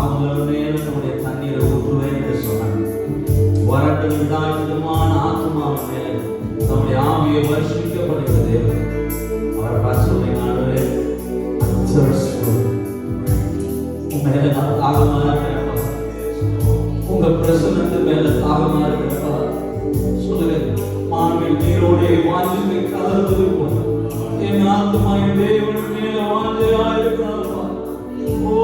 தாகமுள்ள நேரம் நம்முடைய தண்ணீரை ஊற்றுவேன் என்று சொன்னார். வறண்டு விடாயமான ஆத்மாவின் மேலே நம்முடைய ஆவியை வருஷிக்கப்படுகிற தேவன் அவரை பார்த்து சொல்றீங்க, ஆண்டவரே மேல நான் தாகமா இருக்கிறப்பா, உங்க பிரசன்னத்து மேல தாகமா இருக்கிறப்பா சொல்லுங்க. மாண்பில் நீரோடே வாஞ்சிப்பை கலர்வது போல என் ஆத்மா என் தேவன் மேல வாஞ்சையா இருக்கிறாரப்பா. ஓ,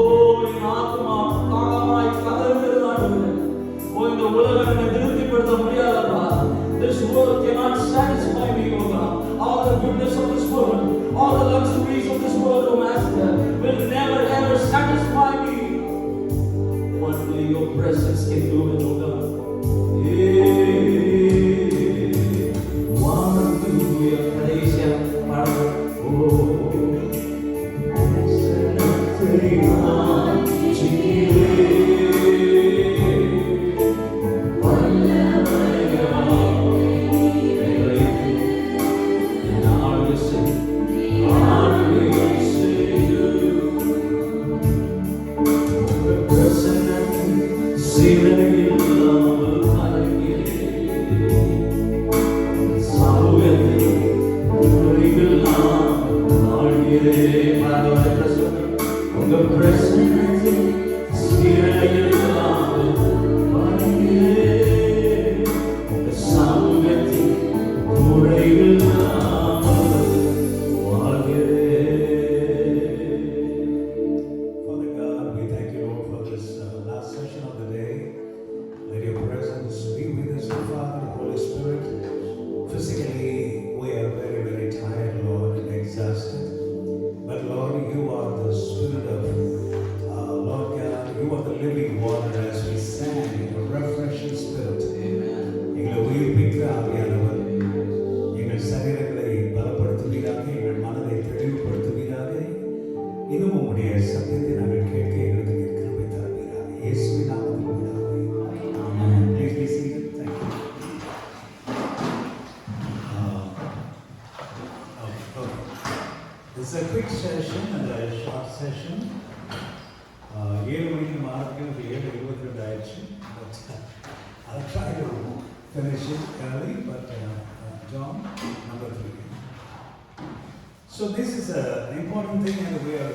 என் ஆத்மா தாகமாய் கலர்கிறது ஆண்டவரே. ஓ, இந்த உலகம் என்னை திருப்திப்படுத்த முடியாதப்பா. This world cannot satisfy me, O God. All the goodness of this world, all the luxuries of this world, O Master, will never ever satisfy me. Only your presence can do it, O God. It's a quick session and a short session. 7 மணிக்கு ஆரம்பிக்கிறது 7:22 ஆயிடுச்சு. But I'll try to finish it early, but John, number 3. So this is an important thing, and we are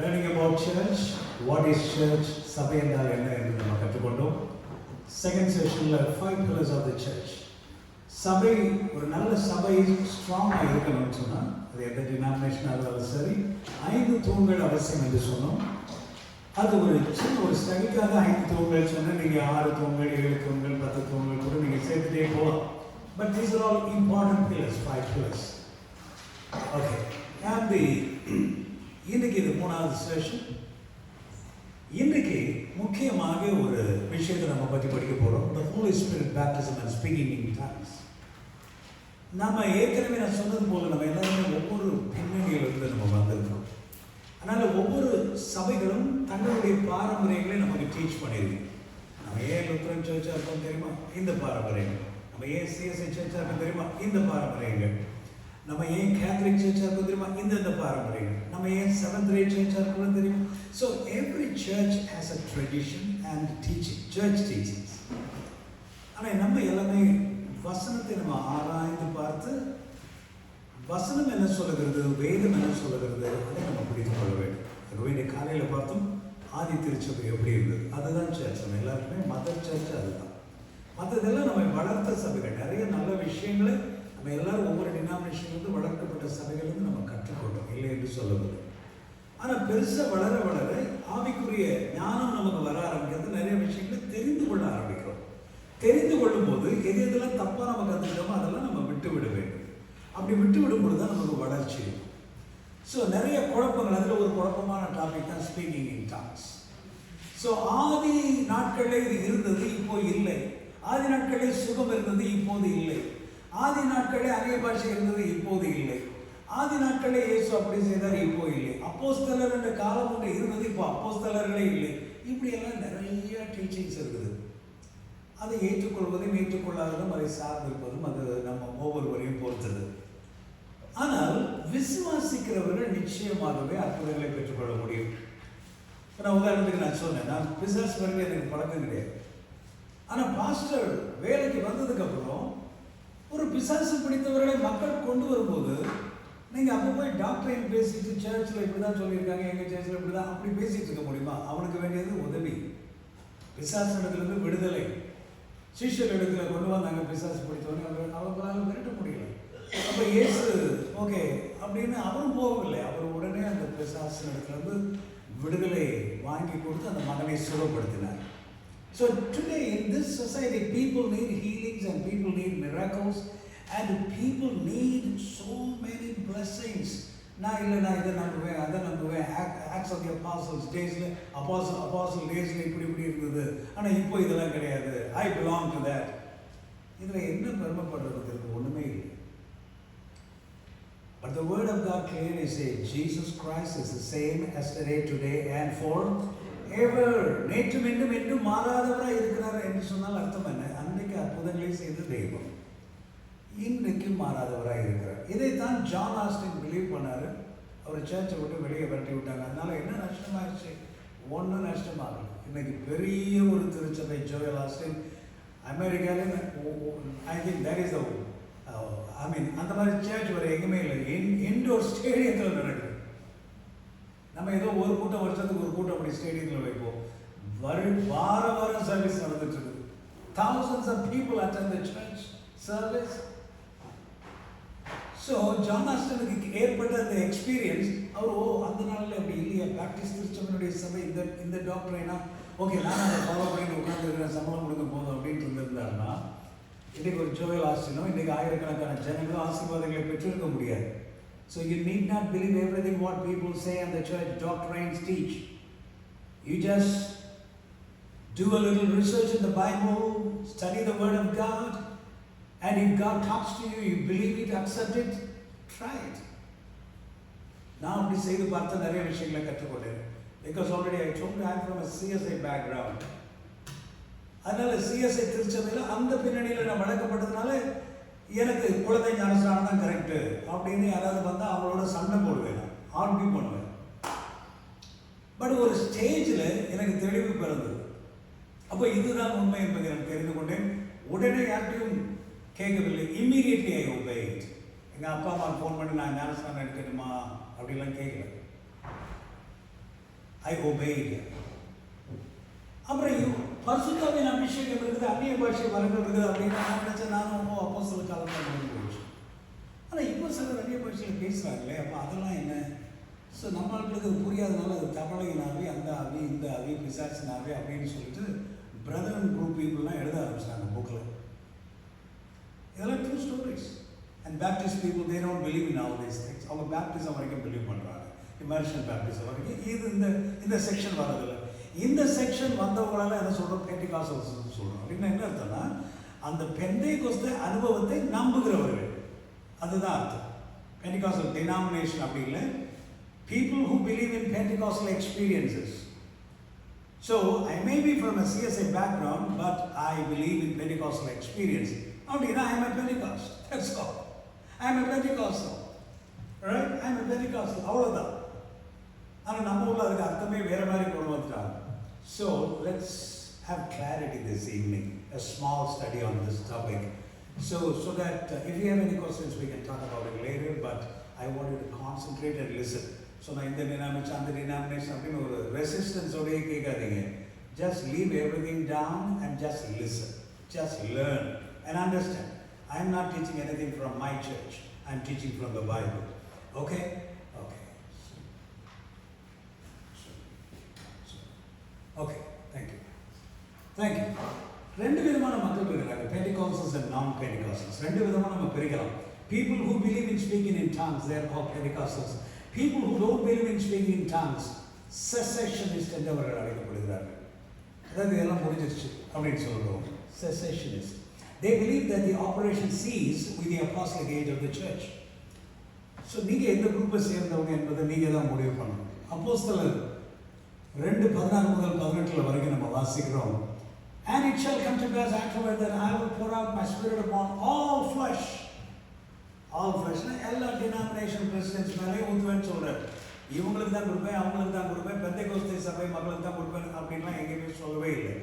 learning about church. What is church? சபை என்றால் என்ன என்று நம்ம கற்றுக்கொண்டோம். Second செஷன்ல 5 pillars of the church. சபை, ஒரு நல்ல சபை ஸ்ட்ராங்காக இருக்கணும்னு சொன்னால் அது எந்த டினாமினேஷனாக இருந்தாலும் சரி 5 தூண்கள் அவசியம் என்று சொன்னோம். அது ஒரு சின்ன ஒரு ஸ்டடிக்காக 5 தூண்கள் சொன்னால் நீங்கள் 6 தூண்கள் 7 தூண்கள் 10 தூண்கள் கூட நீங்கள் சேர்த்துட்டே போகலாம். But these are all important pillars, 5 pillars. Okay, and இன்னைக்கு இது 3வது செஷன். இன்றைக்கு முக்கியமாக ஒரு விஷயத்தை நம்ம பற்றி படிக்க போகிறோம். The Holy Spirit baptism and speaking in tongues. நம்ம ஏற்கனவே நான் சொன்னது போல நம்ம எல்லாருமே ஒவ்வொரு பின்னணியிலிருந்து நம்ம வந்திருக்கோம். அதனால் ஒவ்வொரு சபைகளும் தங்களுடைய பாரம்பரியங்களை நமக்கு டீச் பண்ணியிருக்கு. நம்ம ஏன் லுத்தரன் சர்ச்சாக இருக்கோம் தெரியுமா? இந்த பாரம்பரியங்கள். நம்ம ஏன் சிஎஸ்ஐ சர்ச்சாக இருக்கோம் தெரியுமா? இந்த பாரம்பரியங்கள். நம்ம ஏன் கேத்தலிக் சர்ச்சாக இருக்கோம் தெரியுமா? இந்த பாரம்பரியங்கள். நம்ம ஏன் செவன்த் ரே சர்ச்சாக இருக்கோம் தெரியுமா? So every church has a tradition and teaching, church teachings. ஆனால் நம்ம எல்லாமே வசனத்தை நம்ம ஆராய்ந்து பார்த்து வசனம் என்ன சொல்லுகிறது, வேதம் என்ன சொல்லுகிறது, அதை நம்ம பிடித்து கொள்ள வேண்டும். அதுவே காலையில் பார்த்தோம் ஆதி திருச்சபை எப்படி இருந்தது, அதுதான் சர்ச். நம்ம எல்லாருக்குமே மதர் சர்ச் அதுதான். மற்றதெல்லாம் நம்ம வளர்த்த சபைகள். நிறைய நல்ல விஷயங்களை நம்ம எல்லாரும் ஒவ்வொரு டினாமினேஷன்லேருந்து வளர்க்கப்பட்ட சபைகளிலிருந்து நம்ம கற்றுக்கொண்டோம், இல்லை என்று சொல்லவில்லை. ஆனால் பெருசாக வளர வளர ஆவிக்குரிய ஞானம் நமக்கு வர ஆரம்பிக்கிறது. நிறைய விஷயங்களை தெரிந்து கொள்ள ஆரம்பிக்கிறோம். தெரிந்து கொள்ளும் போது எது எதெல்லாம் தப்பாக நம்ம கற்றுக்கிட்டோமோ அதெல்லாம் நம்ம விட்டு விட வேண்டும். அப்படி விட்டு விடும்பொழுது தான் நமக்கு வளர்ச்சி இருக்கும். ஸோ நிறைய குழப்பங்கள், அதில் ஒரு குழப்பமான டாபிக் தான் ஸ்பீக்கிங் இன் டாங்ஸ். ஸோ ஆதி நாட்களில் இது இருந்தது, இப்போ இல்லை. ஆதி நாட்களில் சுகம் இருந்தது, இப்போது இல்லை. ஆதி நாட்களில் அந்நிய பாஷை இருந்தது, இப்போது இல்லை. ஆதி நாட்களில் இயேசு அப்படி செய்தார், இப்போ இல்லை. அப்போஸ்தலர் என்ற காலம் ஒன்று இருந்தது, இப்போ அப்போஸ்தலர்களே இல்லை. இப்படியெல்லாம் நிறைய டீச்சிங்ஸ் இருக்குது. அதை ஏற்றுக்கொள்வதும் ஏற்றுக்கொள்ளாததும் அதை சார்ந்திருப்பதும் அது நம்ம ஒவ்வொருவரையும் பொறுத்தது. ஆனால் விசுவாசிக்கிறவர்கள் நிச்சயமாகவே அற்புதங்களை பெற்றுக்கொள்ள முடியும். நான் உதாரணத்துக்கு நான் சொன்னேன், நான் பிசாசு வரைக்கும் எனக்கு பழக்கம் கிடையாது. ஆனால் பாஸ்டர் வேலைக்கு வந்ததுக்கப்புறம் ஒரு பிசாசு பிடித்தவர்களை மக்கள் கொண்டு வரும்போது நீங்கள் அப்போ போய் டாக்டரையும் பேசிட்டு சர்ச்சில் இப்படி தான் சொல்லியிருக்காங்க, எங்கள் சர்ச்சில் இப்படி தான் அப்படி பேசிகிட்டு இருக்க முடியுமா? அவனுக்கு வேண்டியது உதவி, பிசாசு இடத்துலேருந்து விடுதலை. சிஷ்யர் இடத்துல கொண்டு வந்தாங்க பிசாசு பிடித்தவனே, அவங்களால விரட்ட முடியல. அப்போ இயேசு ஓகே அப்படின்னு அவரும் போகவில்லை, அவர் உடனே அந்த பிசாசு இடத்துலேருந்து விடுதலை வாங்கி கொடுத்து அந்த மகனை சுகப்படுத்தினார். So today in this society people need healings and people need miracles and people need so many blessings. நான் இதை நம்புவேன், அதை நம்புவேன், ஆக்ட்ஸ் ஆஃப் தி அப்போஸ்டல்ஸ் டேஸ்ல அப்பாசல் டேஸ்ல இப்படி இருந்தது, ஆனால் இப்போ இதெல்லாம் கிடையாது, ஐ பிலாங் டு தட். இதில் என்ன பெருமைப்படுறதுக்கு ஒன்றுமே இல்லை. But the word of God clearly says Jesus Christ is the same yesterday, today and forever. நேற்றும் என்றும் மாறாதவராக இருக்கிறார் என்று சொன்னால் அர்த்தம் என்ன? அன்றைக்கு அற்புதங்களை செய்த தெய்வம் இன்றைக்கும் மாறாதவராக இருக்கிறார். இதைத்தான் ஜான் ஆஸ்டின் பிலீவ் பண்ணாரு. அவர் சர்ச்சை விட்டு வெளியே விரட்டி விட்டாங்க. அதனால என்ன நஷ்டமாயிடுச்சு? ஒன்றும் நஷ்டமாகல. இன்னைக்கு பெரிய ஒரு திருச்சபை ஜோயல் ஆஸ்டின் அமெரிக்காவில், ஐ திங்க் தட் இஸ் அந்த மாதிரி சர்ச் வர எங்குமே இல்லை. இன்டோர் ஸ்டேடியத்தில் நடக்குது. நம்ம ஏதோ ஒரு கூட்டம் வருஷத்துக்கு ஒரு கூட்டம் அப்படி ஸ்டேடியத்தில் வைப்போம். வாரம் சர்வீஸ் நடந்துட்டு இருக்குது. Thousands of people attend the church service. So John ஆஸ்டனுக்கு ஏற்பட்ட அந்த எக்ஸ்பீரியன்ஸ், அவர் அந்த நாளில் அப்படி இல்லையா, பேப்டிஸ்ட் திருச்சபையினுடைய சபை இந்த டாக்டரைனா ஓகே நான் அதை ஃபாலோ பண்ணிட்டு உட்காந்துருக்கிறேன், சம்பளம் கொடுக்க போதும் அப்படின்ட்டு இருந்திருந்தாருன்னா இன்றைக்கு ஒரு ஜோயல் ஆஸ்டினோ இன்றைக்கு ஆயிரக்கணக்கான ஜனங்களும் ஆசீர்வாதங்களை பெற்றிருக்க முடியாது. So you need not believe everything what people say and the church doctrines teach. You just do a little research in the Bible, study the word of God, and if God talks to you, you believe it, accept it, try it. நான் அப்படி செய்து பார்த்த நிறைய விஷயங்களை கற்றுக்கொண்டேன். Because already I told you I am from a CSI background. அதனால CSI திருச்சபையில் அந்த பின்னணியில் நான் வளர்க்கப்பட்டதுனால எனக்கு குழந்தை ஞானஸ்நானம் தான் கரெக்டு அப்படின்னு யாராவது வந்தால் அவங்களோட சண்டை போடுவேன், ஆர்கியூ பண்ணுவேன். பட் ஒரு ஸ்டேஜில் எனக்கு தெளிவு பிறந்தது. அப்போ இதுதான் உண்மை என்பதை நான் தெரிந்து கொண்டேன். உடனே யார்ட்டையும் கேட்கவில்லை. இம்மீடியட்லி ஐ ஒபேட். எங்கள் அப்பா அம்மா ஃபோன் பண்ணி நான் ஞானஸ்நானம் எடுக்கணுமா அப்படிலாம் கேட்கல. ஐ ஒபேட். அப்புறம் பரிசுத்தாவின் அபிஷேகம் இருக்குது, அந்நிய பாஷை வரங்கள் இருக்குது அப்படின்னு நான் நினச்சேன். நானும் அப்போஸ்தலர் காலத்தில் முடிஞ்சு போயிடுச்சு. ஆனால் இப்போ சிலர் அந்நிய பாஷையில் பேசுகிறாங்களே, அப்போ அதெல்லாம் என்ன? ஸோ நம்மளுக்கு அது புரியாதனால அது தமிழின் ஆவி, அந்த ஆவி, இந்த ஆவி, பிசாசின் ஆவி அப்படின்னு சொல்லிட்டு பிரதர் அண்ட் குரூப் பீப்புளெலாம் எழுத ஆரம்பிச்சிட்டாங்க புக்கில். இதெல்லாம் true stories. And Baptist people they don't believe in all these things. அவங்க பேப்டிசம் வரைக்கும் பிலீவ் பண்ணுறாங்க, இமர்ஷன் பேப்டிசம் வரைக்கும். இது இந்த செக்ஷன் வரதில்லை. இந்த செக்ஷன் வந்தவங்களால என்ன சொல்கிறோம்? பெண்டிகாஸ்டல்ஸ் சொல்கிறோம். அப்படின்னா என்ன அர்த்தம்னா அந்த பெந்தேகோஸ்தே அனுபவத்தை நம்புகிறவர்கள், அதுதான் அர்த்தம். பெண்டிகாஸ்டல் டினாமினேஷன் அப்படி இல்லை, people who believe in Pentecostal experiences. So I may be from a CSI background, but I believe in Pentecostal experience. அப்படின்னா I am a Pentecost. That's all. I am a Pentecostal. Right? I am a Pentecostal. அவ்வளோதான். ஆனால் நம்ம ஊரில் அதுக்கு அர்த்தமே வேறு மாதிரி கொண்டு வந்துட்டாங்க. So let's have clarity this evening, a small study on this topic. So that if you have any questions, we can talk about it later, but I want you to concentrate and listen. So நான் இந்த denomination அந்த denomination அப்படின்னு ஒரு ரெசிஸ்டன்ஸோடய கேட்காதீங்க. Just leave everything down and just listen. Just learn and understand. I am not teaching anything from my church. I am teaching from the Bible. Okay? Okay, thank you. ரெண்டு விதமான மக்கள் இருக்கிறாங்க, பெண்டிகாஸ்டல்ஸ் and non-Pentecostals. ரெண்டு விதமாக நம்ம பிரிக்கலாம். People who believe in speaking in tongues, they are called Pentecostals. People who don't believe in speaking in tongues, cessationist என்று அவர்கள் அழைக்கப்படுகிறார்கள். அதாவது இதெல்லாம் முடிஞ்சிருச்சு அப்படின்னு சொல்கிறோம். Cessationist. They believe that the operation ceased with the apostolic age of the church. So நீங்கள் எந்த குரூப்பை சேர்ந்தவங்க என்பதை நீங்கள் தான் முடிவு பண்ணணும். அப்போஸ்தலர் 2:16-18 வரைக்கும் நம்ம வாசிக்கிறோம். And it shall come to pass afterward that I will pour out my spirit upon all flesh. All flesh. எல்லா டினாமினேஷன் பிரசிடென்ட்ஸ் மேலே ஊற்றுவேன்னு சொல்கிறார். இவங்களுக்கு தான் கொடுப்பேன், அவங்களுக்கு தான் கொடுப்பேன், பெந்தேகோஸ்தே சபை மக்களுக்கு தான் கொடுப்பேன் அப்படின்லாம் எங்கேயுமே சொல்லவே இல்லை.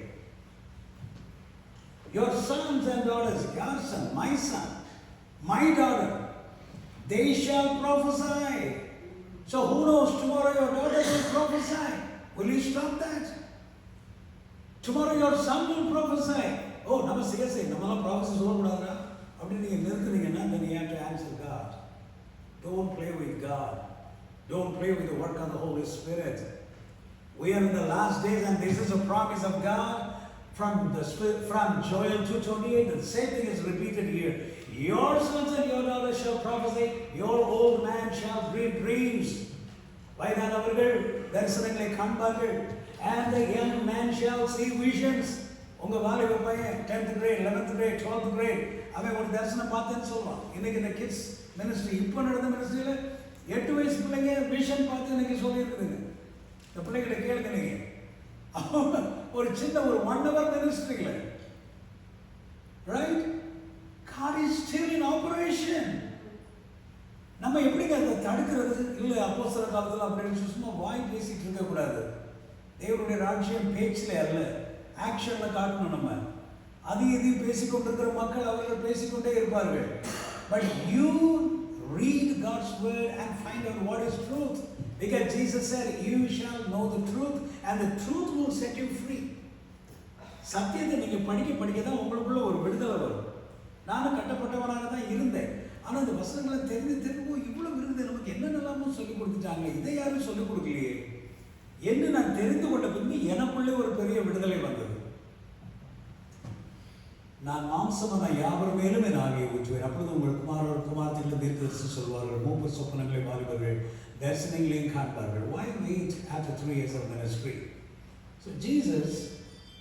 Your sons and daughters, your son, my daughter, they shall prophesy. So who knows, tomorrow your daughter will prophesy. Will you stop that? Tomorrow your son will prophesy. Oh, நம்ம சிகசை நம்மளாம் ப்ராஃபஸி சொல்லக்கூடாதா அப்படின்னு நீங்கள் நிறுத்துனீங்கன்னா then you have to answer God. Don't play with God. Don't play with the work of the Holy Spirit. We are in the last days and this is a promise of God from Joel 2:28. The same thing is repeated here. Your sons and your daughters shall prophesy. Your old man shall dream dreams. வயதானவர்கள் தரிசனங்களை காண்பார்கள். And the young man shall see visions. உங்க வாலிப பையன் 10th grade 11th grade 12th grade அவன் ஒரு தரிசனம் பார்த்தேன்னு சொல்லுவான். இன்னைக்கு இந்த கிட்ஸ் மினிஸ்ட்ரி இப்போ நடந்த மினிஸ்ட்ரியில 8 வயசு பிள்ளைங்க விஷன் பார்த்து இன்னைக்கு சொல்லியிருக்குதுங்க. இந்த பிள்ளைகளை கேளுங்க நீங்க. ஒரு சின்ன ஒரு 1 hour மினிஸ்ட்ரியில right God is still in operation. நம்ம எப்படிங்க அதை தடுக்கிறது? இல்லை அப்போஸ்தலர் காலத்தில் அப்படின்னு சும்மா வாய் பேசிட்டு இருக்கக்கூடாது. தேவனுடைய ராஜ்யம் பேச்சில் அல்ல, ஆக்ஷனில் காட்டணும். நம்ம அது இதையும் பேசிக்கொண்டிருக்கிற மக்கள் அவர்கள் பேசிக்கொண்டே இருப்பார்கள். But you read God's word and find out what is truth. Because Jesus said, you shall know the truth and the truth will set you free. சத்தியத்தை நீங்கள் படிக்க தான் உங்களுக்குள்ள ஒரு விடுதலை வரும். நானும் கட்டப்பட்டவனாக தான் இருந்தேன். ஆனால் இந்த வசனங்களை தெரிந்து இவ்வளோ விருது நமக்கு என்னென்னலாமோ சொல்லிக் கொடுத்துட்டாங்க, இதை யாரும் சொல்லிக் கொடுக்கலையே என்று நான் தெரிந்து கொண்ட பின்பு எனக்குள்ளே ஒரு பெரிய விடுதலை வந்தது. நான் மாம்சமான யாவர் மேலும் என் ஆகியை ஊற்றுவேன். அப்பொழுது உங்கள் குமாரத்திலும் தீர்க்கதரிசி சொல்வார்கள், மூப்பர் சொப்பனங்களை வாலிபர்கள் தரிசனங்களையும் காண்பார்கள். Why wait after 3 years of ministry? So Jesus,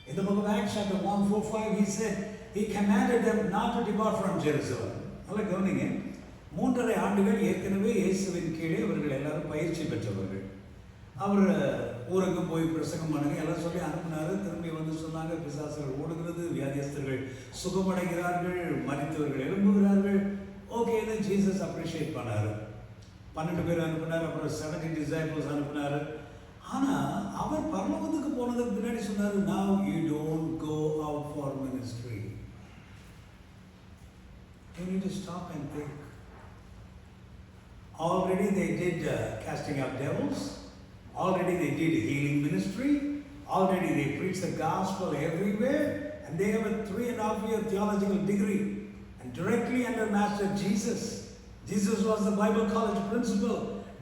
in the book of Acts chapter 1:4-5, he said, he commanded them not to depart from Jerusalem. நல்ல கவனிங்க, 3.5 ஆண்டுகள் ஏற்கனவே இயேசுவின் கீழே அவர்கள் எல்லாரும் பயிற்சி பெற்றவர்கள். அவர் ஊருக்கு போய் பிரசங்கம் பண்ணுங்க எல்லாம் சொல்லி அனுப்பினாரு. திரும்பி வந்து சொன்னாங்க, பிசாசுகள் ஓடுகிறது, வியாதியஸ்தர்கள் சுகமடைகிறார்கள், மரித்தவர்கள் எழும்புகிறார்கள். ஓகேன்னு ஜீசஸ் அப்ரிஷியேட் பண்ணாரு. 12 பேர் அனுப்பினார், அப்புறம் 70 disciples அனுப்பினாரு. ஆனால் அவர் பரலோகத்துக்கு போனதுக்கு பின்னாடி சொன்னார், now you don't go out for ministry. You need to stop and think. Already they did casting out devils. Already they did healing ministry. Already they preached the gospel everywhere. And they have a 3.5-year theological degree. And directly under Master Jesus. Jesus was the Bible college principal.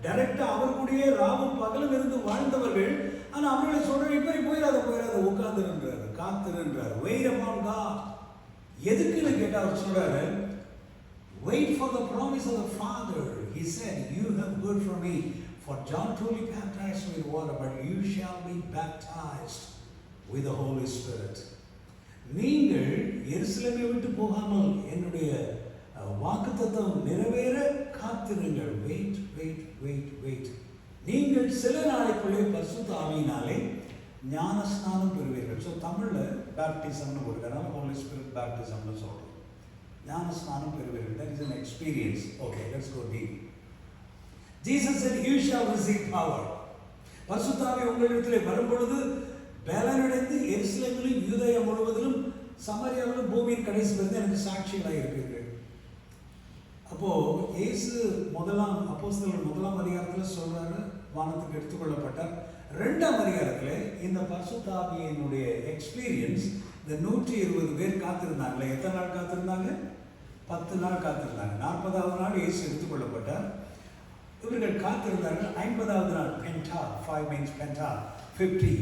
டைரக்டாக அவர் கூடயே ராவும் பகலும் இருந்து வாழ்ந்தவர்கள். ஆனால் அவர்களை சொல்கிற இப்போ போயிடாத உட்கார்ந்துருன்றாரு, காத்திருன்றார். Wait upon God. எதுக்குன்னு கேட்டால் அவர் சொல்கிறாரு, wait for the promise of the Father. He said, you have heard from me. For John truly baptized with water, but you shall be baptized with the Holy Spirit. நீங்கள் எருசலேமை விட்டு போகாமல் என்னுடைய வாக்குத்தத்தம் நிறைவேற காத்திருங்கள். வெயிட். நீங்கள் சில நாளைக்குள்ளே பரிசுத்த ஆவியினாலே ஞானஸ்நானம் பெறுவீர்கள். ஸோ தமிழில் பேப்டிசம்னு கொடுக்குறாங்க, ஹோலி ஸ்பிரிட் பேப்டிசம்னு சொல்கிறோம். ஞானஸ்நானம் பெறுவீர்கள். That is an experience. Okay, let's go deep. Jesus said, you shall receive power. பரிசுத்த ஆவி உங்களிடத்திலே வரும் பொழுது பலனடைந்து எருசலேமிலும் யூதேயா முழுவதிலும் சமாரியாவிலும் பூமியின் கடைசி வரை எனக்கு சாட்சிகளாக இருப்பீர்கள். அப்போ இயேசு அப்போஸ்தலர் 1ஆம் அதிகாரத்தில் சொல்றாரு, வானத்துக்கு எடுத்துக்கொள்ளப்பட்டார். 2ஆம் அதிகாரத்தில் இந்த பரிசுத்த ஆவியினுடைய எக்ஸ்பீரியன்ஸ், இந்த 120 பேர் காத்திருந்தாங்களே. எத்தனை நாள் காத்திருந்தாங்க? 10 நாள் காத்திருந்தாங்க. 40வது நாள் இயேசு எடுத்துக்கொள்ளப்பட்டார். இவர்கள் காத்திருந்தார்கள். 50வது நாள் பென்டா, 5 means பென்டா, 50,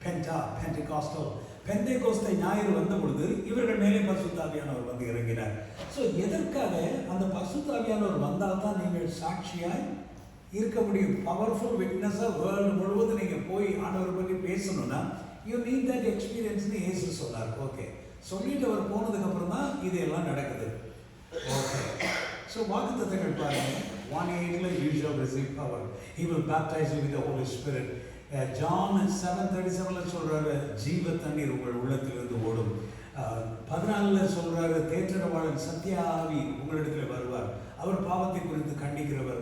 பென்டா, பென்டிகாஸ்டல், பெந்தேகோஸ்தை ஞாயிறு வந்த பொழுது இவர்கள் மேலே பரிசுத்த ஆவியானவர் வந்து இறங்கினார். ஸோ எதற்காக அந்த பரிசுத்த ஆவியானவர் வந்தால் தான் நீங்கள் சாட்சியாய் இருக்க முடியும். பவர்ஃபுல் விட்னஸாக வேர்ல்டு முழுவதும் நீங்கள் போய் ஆண்டவர் பற்றி பேசணும்னா யூ நீட் தட் எக்ஸ்பீரியன்ஸ்னு இயேசு சொன்னார். ஓகே, சொல்லிட்டு அவர் போனதுக்கப்புறம் தான் இது எல்லாம் நடக்குது. ஓகே, ஸோ வாக்குத்தத்தங்கள் பாருங்கள். 1:8 you shall receive power. He will baptize you with the Holy Spirit. John 7:37 சொல்றாரு, ஜீவ தண்ணீர் உங்கள் உள்ளத்திலிருந்து ஓடும். 14 சொல்றாரு, தேற்றரவாளன் சத்திய ஆவி உங்களிடத்தில் வருவார், அவர் பாவத்தை குறித்து கண்டிக்கிறவர்.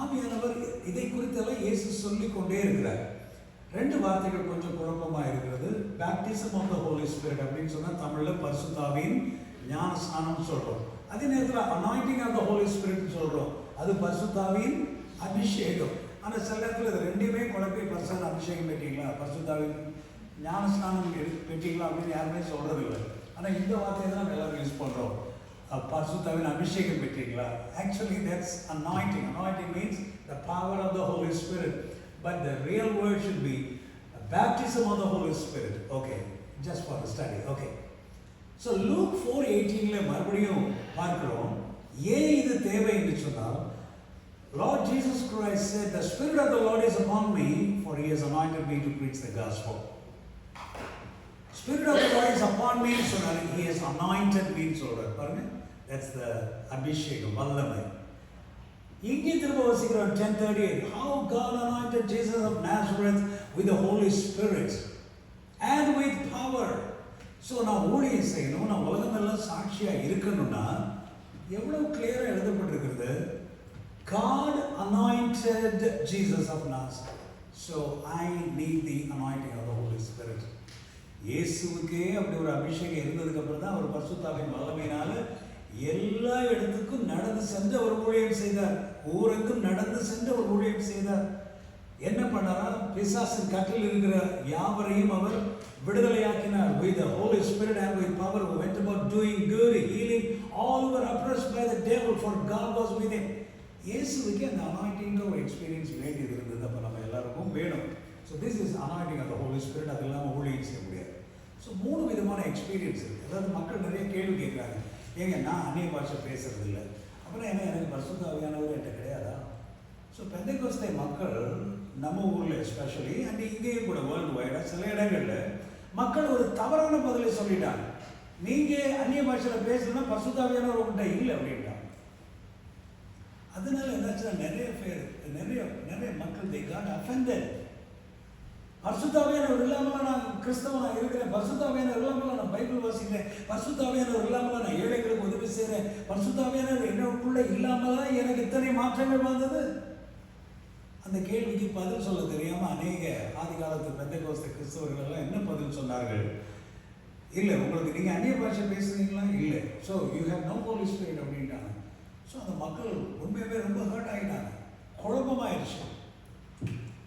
ஆவியானவர் இதை குறித்தெல்லாம் இயேசு சொல்லிக் கொண்டே இருக்கிறார். ரெண்டு வார்த்தைகள் கொஞ்சம் குழப்பமாக இருக்கிறது. Baptism of the holy spirit அப்படின்னு சொன்னால் தமிழில் பரிசுத்தாவின் ஞானஸ்நானம் சொல்கிறோம். அதே நேரத்தில் anointing of the holy spirit சொல்கிறோம். அது பரிசுத்தாவின் அபிஷேகம். ஆனால் சில நேரத்தில் இது ரெண்டுமே குழப்பி பரிசுத்த அபிஷேகம் பெற்றீங்களா, பரிசுத்தாவின் ஞானஸ்நானம் பெற்றீங்களா அப்படின்னு யாருமே சொல்கிறது இல்லை. ஆனால் இந்த வார்த்தையை தான் நம்ம எல்லாரும் யூஸ் பண்ணுறோம். பரிசுத்தாவின் அபிஷேகம் பெற்றீங்களா. Actually that's anointing. Anointing means the power of the holy spirit. But the real word should be baptism of the Holy Spirit. Okay, just for the study. Okay. So Luke 4:18 மறுபடியும் பார்க்கிறோம். ஏன் இது தேவை என்று சொன்னால், Lord Jesus Christ said, the Spirit of the Lord is upon me, for He has anointed me to preach the gospel. Spirit of the Lord is upon me, so that He has anointed me. சொல்றார் பாருங்க. That's the அபிஷேகம், வல்லமை. இங்கே திரும்ப வசிக்கிறோம் 10:38. How God anointed Jesus of Nazareth with the Holy Spirit and with power. So நான் ஊழியம் செய்யணும், நான் உலகமெல்லாம் சாட்சியாக இருக்கணும்னா எவ்வளவு கிளியராக எழுதப்பட்டிருக்கிறது. God anointed Jesus of Nazareth. So I need the anointing of the Holy Spirit. இயேசுவுக்கே அப்படி ஒரு அபிஷேகம் இருந்ததுக்கு அப்புறம் தான் அவர் பரிசுத்தாவின் வல்லமையினால எல்லா இடத்துக்கும் நடந்து சென்று அவர் ஊழியம் செய்தார். ஊருக்கும் நடந்து சென்று அவர் ஊழியம் செய்தார். என்ன பண்ணாரா, பிசாசின் கட்டில் இருக்கிற யாவரையும் அவர் விடுதலையாக்கினார். With the Holy Spirit and with power who went about doing good, healing all who were oppressed by the devil, for God was with him. இயேசுவுக்கு அந்த அனாயிண்டிங் ஒரு எக்ஸ்பீரியன்ஸ் வேண்டியது இருந்தது. அப்போ நம்ம எல்லாருக்கும் வேணும். So this is anointing of the holy spirit. அது இல்லாமல் ஊழியம் செய்ய முடியாது. ஸோ 3 விதமான எக்ஸ்பீரியன்ஸ் இருக்குது. அதாவது மக்கள் நிறைய கேள்வி கேட்குறாங்க, ஏங்க நான் அந்நிய பாஷை பேசுறது இல்லை, அப்புறம் என்ன எனக்கு பரிசுத்த ஆவியானவர் என்கிட்ட கிடையாதா? ஸோ பெந்தெகோஸ்தே மக்கள் நம்ம ஊரில் எஸ்பெஷலி அண்ட் இங்கேயும் கூட வேர்ல்டு வைடாக சில இடங்களில் மக்கள் ஒரு தவறான பதிலை சொல்லிட்டாங்க. நீங்கள் அந்நிய பாஷையில் பேசணும்னா பரிசுத்த ஆவியானவர் உங்கள்கிட்ட இல்லை அப்படின்ட்டாங்க. அதனால என்னாச்சுன்னா நிறைய மக்கள் they got offended. பரிசுத்த ஆவியானவர் இல்லாமல் நான் கிறிஸ்தவனாக இருக்கிறேன், பரிசுத்த ஆவியானவர் இல்லாமல் நான் பைபிள் வாசிக்கிறேன், பரிசுத்த ஆவியானவர் இல்லாமல் நான் ஏழைகளுக்கு உதவி செய்கிறேன், பரிசுத்த ஆவியானவர் என்னக்குள்ளே இல்லாமல் தான் எனக்கு இத்தனை மாற்றங்கள் வந்தது. அந்த கேள்விக்கு பதில் சொல்ல தெரியாமல் அநேக ஆதி காலத்து பெந்தெகோஸ்தே கிறிஸ்தவர்கள் எல்லாம் என்ன பதில் சொன்னார்கள்? இல்லை, உங்களுக்கு நீங்கள் அந்நிய பாஷை பேசுகிறீங்களா? இல்லை. So you have no holy spirit அப்படின்ட்டாங்க. ஸோ அந்த மக்கள் உண்மையாகவே ரொம்ப ஹர்ட் ஆகிட்டாங்க, குழப்பமாயிடுச்சு.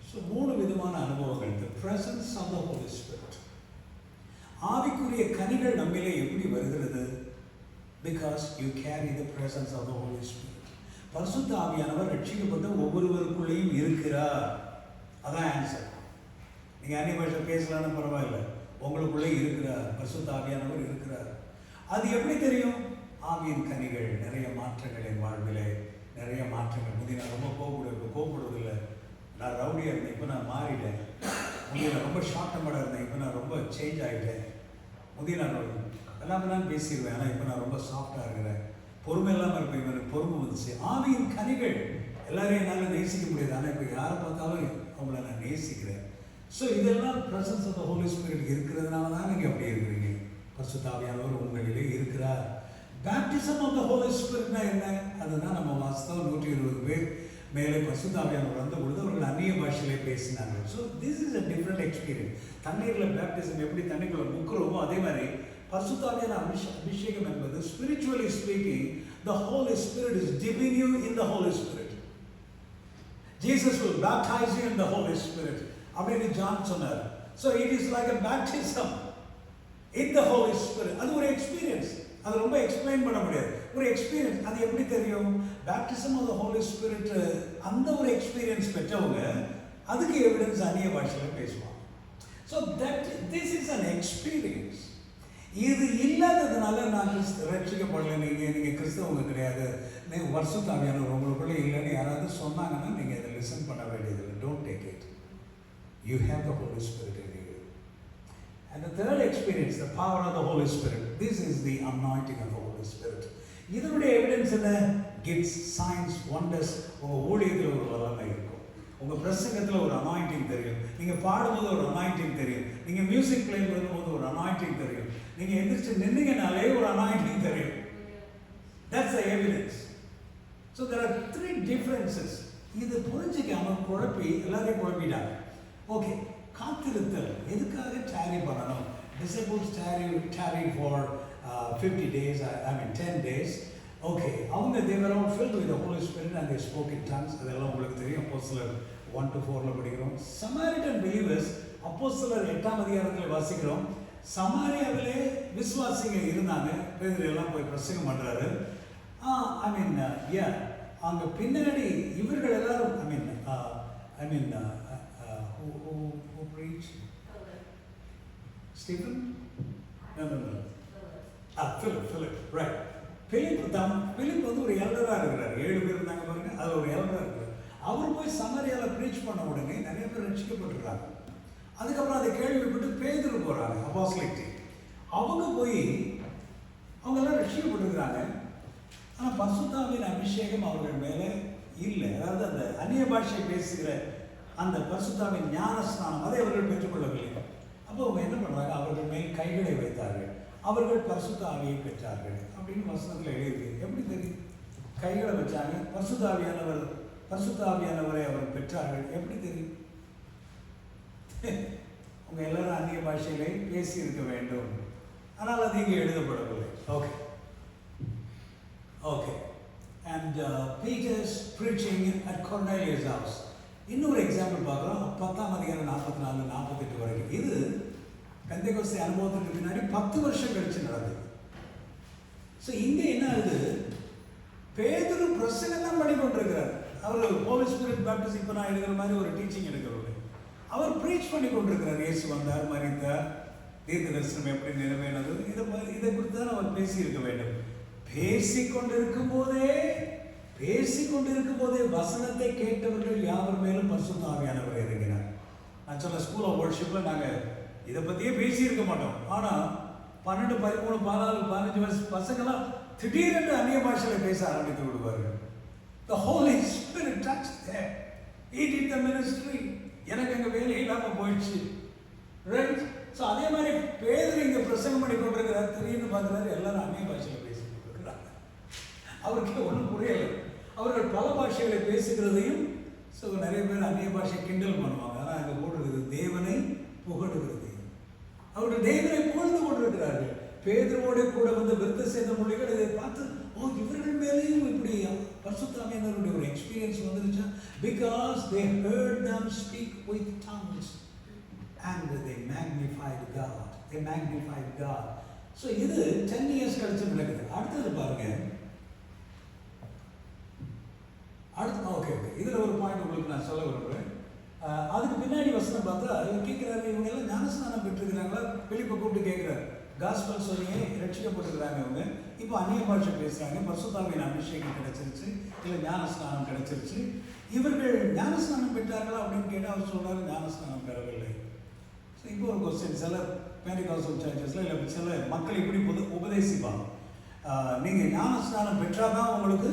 ஸோ 3 விதமான அனுபவங்கள். The presence of the Holy Spirit. ஆவிக்குரிய கனிகள் நம்மிலே எப்படி வருகிறது? Because you carry the presence of the Holy Spirit. பரிசுத்த ஆவியானவர் ரட்சிக்கப்பட்ட ஒவ்வொருவருக்குள்ளேயும் இருக்கிறார். அதான் ஆன்சர். நீங்கள் அந்நிய பாஷை பேசலான்னு பரவாயில்ல, உங்களுக்குள்ளே இருக்கிறார், பரிசுத்த ஆவியானவர் இருக்கிறார். அது எப்படி தெரியும்? ஆவியின் கனிகள். நிறைய மாற்றங்கள் என் வாழ்விலே, நிறைய மாற்றங்கள். முந்தைய நான் ரொம்ப கோபப்படுவதில்லை, நான் ரவுடியாக இருந்தேன், இப்போ நான் மாறிட்டேன். முந்தைய நான் ரொம்ப ஷார்ட் டெம்பராக இருந்தேன், இப்போ நான் ரொம்ப சேஞ்ச் ஆகிட்டேன். முந்தைய நான் எல்லாமே பேசிடுவேன், ஆனால் இப்போ நான் ரொம்ப சாஃப்டாக இருக்கிறேன். பொறுமை இல்லாமல் இருப்பேன், இவனுக்கு பொறுமை வந்துச்சு. ஆவியின் கனிகள். எல்லாரையும் என்னால் நேசிக்க முடியாது, ஆனால் இப்போ யாரை பார்த்தாலும் அவங்கள நான் நேசிக்கிறேன். ஸோ இதெல்லாம் presence of the holy spirit இருக்கிறதுனால தான் நீங்கள் அப்படி இருக்கிறீங்க. பரிசுத்த ஆவியானவர் உங்களிலே இருக்கிறார். பேப்டிசம் ஆஃப் த ஹோலி ஸ்பிரிட்னா என்ன? அதுதான் நம்ம வாசித்தோம். 120 பேர் மேலே பரிசுத்த ஆவியானவர் வந்த பொழுது அவர்கள் அந்நிய பாஷையிலே பேசினாங்க. So this is a different experience. தண்ணீரில் பேப்டிசம் எப்படி தண்ணிக்குள்ள முக்குறோமோ அதே மாதிரி பரிசுத்த ஆவியான அபிஷேகம் என்பது spiritually speaking the Holy Spirit is dipping you in the Holy Spirit. Jesus will baptize you in the Holy Spirit. அப்படின்னு ஜான் சொன்னார். So it is like a baptism in the Holy Spirit. அது ஒரு experience. அது ரொம்ப explain பண்ண முடியாது, ஒரு experience. அது எப்படி தெரியும்? Baptism of the holy spirit. அந்த ஒரு எக்ஸ்பீரியன்ஸ் பெற்றவங்க அதுக்கு எவிடன்ஸ் அந்நிய பாஷையில் பேசுவாங்க. So that this is an experience. இது இல்லாததுனால நான் ரட்சிக்கப்படலை, நீங்கள் கிறிஸ்தவங்க கிடையாது, நீங்கள் பரிசுத்த ஆவியானவர் உங்களுக்குள்ளே இல்லைன்னு யாராவது சொன்னாங்கன்னா நீங்கள் இதை லிசன் பண்ண வேண்டியதில்லை. Don't take it. You have the holy spirit in you. And the third experience, the power of the Holy Spirit. This is the anointing of the Holy Spirit. இதனுடைய எவிடன்ஸ் என்ன? Gifts, science, wonders. உங்கள் ஊழியத்தில் ஒரு வல்லமை இருக்கும், உங்கள் பிரசங்கத்தில் ஒரு அனாயிண்டிங் தெரியும், நீங்கள் பாடும்போது ஒரு அனாயிண்டிங் தெரியும், நீங்கள் மியூசிக் பிளே பண்ணும்போது ஒரு அனாயிண்டிங் தெரியும், நீங்கள் எந்திரிச்சு நின்னீங்கனாலே ஒரு அனாயிண்டிங் தெரியும். That's the evidence. So there are 3 differences. இது புரிஞ்சிக்காம குழப்பி எல்லாரையும் குழப்பிட்டாங்க. ஓகே, காத்திருத்தல் எதுக்காக டேரி பண்ணணும்? Disciples tarry for 50 days, I mean 10 days. Okay, அவங்க they were all filled with the Holy Spirit and they spoke in tongues. அதெல்லாம் உங்களுக்கு தெரியும். அப்போஸ்தலர் 1-4 படிக்கிறோம். சமாரிட்டன் பிலீவர்ஸ் அப்போஸ்தலர் 8ஆம் அதிகாரத்தில் வாசிக்கிறோம். சமாரியாவிலே விசுவாசிகள் இருந்தாங்க. பேதுரு எல்லாம் போய் பிரசங்கம் பண்றாரு. அங்க பின்னாடி இவர்கள் எல்லாரும் who preached? Stephen? No. Philip, right. Philip வந்து ஒரு எல்டராக இருக்கிறார். 7 பேர் இருந்தாங்க பாருங்க, அதில் ஒரு எல்டராக இருக்கிறார். அவர் போய் சமாரியாவில் ப்ரீச் பண்ண உடனே நிறைய பேர் ரட்சிக்கப்பட்டிருக்காங்க. அதுக்கப்புறம் அதை கேள்விப்பட்டு பேதுரு போகிறாங்க, அப்போஸ்தலர். அவங்க போய் அவங்கெல்லாம் ரட்சிக்கப்பட்டிருக்கிறாங்க. ஆனால் பரிசுத்தாவின் அபிஷேகம் அவர்கள் மேலே இல்லை. அதாவது அந்த அந்நிய பாஷை பேசுகிற அந்த பரிசுத்தாவின் ஞான ஸ்நானம் அதை அவர்கள் பெற்றுக்கொள்ளவில்லை. அப்போ அவங்க என்ன பண்ணுறாங்க? அவர்கள் மேல் கைகளை வைத்தார்கள், அவர்கள் பரிசுத்த ஆவியை பெற்றார்கள் அப்படின்னு வசனத்தில் எழுதியிருக்கு. எப்படி தெரியும்? கைகளை வச்சாங்க, பரிசுத்த ஆவியானவரை அவர் பெற்றார்கள். எப்படி தெரியும்? அவங்க எல்லாரும் அந்நிய பாஷையிலே பேசி இருக்க வேண்டும். ஆனால் அது இங்கே எழுதப்படவில்லை. Okay. And Peter's preaching at Cornelius' house. இன்னொரு எக்ஸாம்பிள் பார்க்குறோம். 10ஆம் அதிகாரம் 44-48 வரைக்கும். இது பெந்தெகோஸ்தே அனுபவத்துக்கு பின்னாடி 10 வருஷம் கழிச்சு நடந்தது. ஸோ இங்கே என்ன ஆகுது? பேதுரு பிரசங்கம் தான் பண்ணி கொண்டிருக்கிறார். அவர் ஹோலி ஸ்பிரிட் பேப்டிசம் இப்போ நான் எடுக்கிற மாதிரி ஒரு டீச்சிங் எடுக்கிறவர். அவர் ப்ரீச் பண்ணி கொண்டிருக்கிறார். இயேசு வந்தார், மரித்தார், தீர்க்க தரிசனம் எப்படி நிறைவேறது, இதை குறித்து தான் அவர் பேசியிருக்க வேண்டும். பேசிக்கொண்டிருக்கும் போதே வசனத்தை கேட்டவர்கள் யாவர் மேலும் பரிசுத்த ஆவியானவர் இறங்கினார். நான் சொன்ன ஸ்கூல் ஆஃப் வொர்ஷிப்பில் நாங்கள் இதை பற்றியே பேசியிருக்க மாட்டோம். ஆனால் 12, 13, 14, 15 வயசு பசங்களாம் திடீரென்று அந்நிய பாஷையில் பேச ஆரம்பித்து விடுவார்கள். The Holy Spirit touched them. He did the ministry. எனக்கு அங்கே வேலை இல்லாமல் போயிடுச்சு. ரைட்? ஸோ அதே மாதிரி பேதுரு இங்கே பிரசங்கம் பண்ணி கொண்டிருக்கிறார். திடீர்னு பார்க்குறாரு எல்லாரும் அந்நிய பாஷையில் பேசிட்டு இருக்கிறாங்க. அவருக்கு ஒன்றும் புரியலை. அவர்கள் பல பாஷைகளை பேசுகிறதையும் ஸோ நிறைய பேர் அந்நிய பாஷை கிண்டல் பண்ணுவாங்க. ஆனால் அங்கே போடுறது தேவனை புகழுகிறது. அவர்கள் தேவனை புகழ்ந்து கொண்டிருக்கிறார்கள். பேதுருவோடு கூட வந்து விருத்த சேர்ந்த மொழிகள் இதை பார்த்து இவர்கள் மேலேயும் இப்படி பரிசுத்த ஆவியானவருடைய ஒரு எக்ஸ்பீரியன்ஸ் வந்துருச்சா? Because they heard them speak with tongues and they magnified God. So இது 10 years கழிச்சு நடக்குது. அடுத்தது பாருங்க. ஓகே இதில் ஒரு பாயிண்ட் உங்களுக்கு நான் சொல்ல விரும்புகிறேன். அதுக்கு பின்னாடி வசனம் பார்த்தா இவர் கேட்குறாரு, இவங்க எல்லாம் ஞானஸ்நானம் பெற்றிருக்கிறாங்களா? பிலிப்பை கூப்பிட்டு கேட்குறாரு. காஸ்பல் சொல்லியே ரட்சிக்கப்பட்டிருக்கிறாங்க. அவங்க இப்போ அந்நிய பாஷை பேசுகிறாங்க. பரிசுத்தாவின் அபிஷேகம் கிடைச்சிருச்சு, இல்லை ஞானஸ்நானம் கிடைச்சிருச்சு. இவர்கள் ஞானஸ்நானம் பெற்றார்களா அப்படின்னு கேட்டால் அவர் சொல்கிறாரு ஞானஸ்நானம் பெறவில்லை. ஸோ இப்போ ஒரு கொஸ்டின், சில பெந்தெகோஸ்டல் சர்ச்சஸில் இல்லை சில மக்கள் இப்படி உபதேசிப்பாங்க, நீங்கள் ஞானஸ்நானம் பெற்றாதான் உங்களுக்கு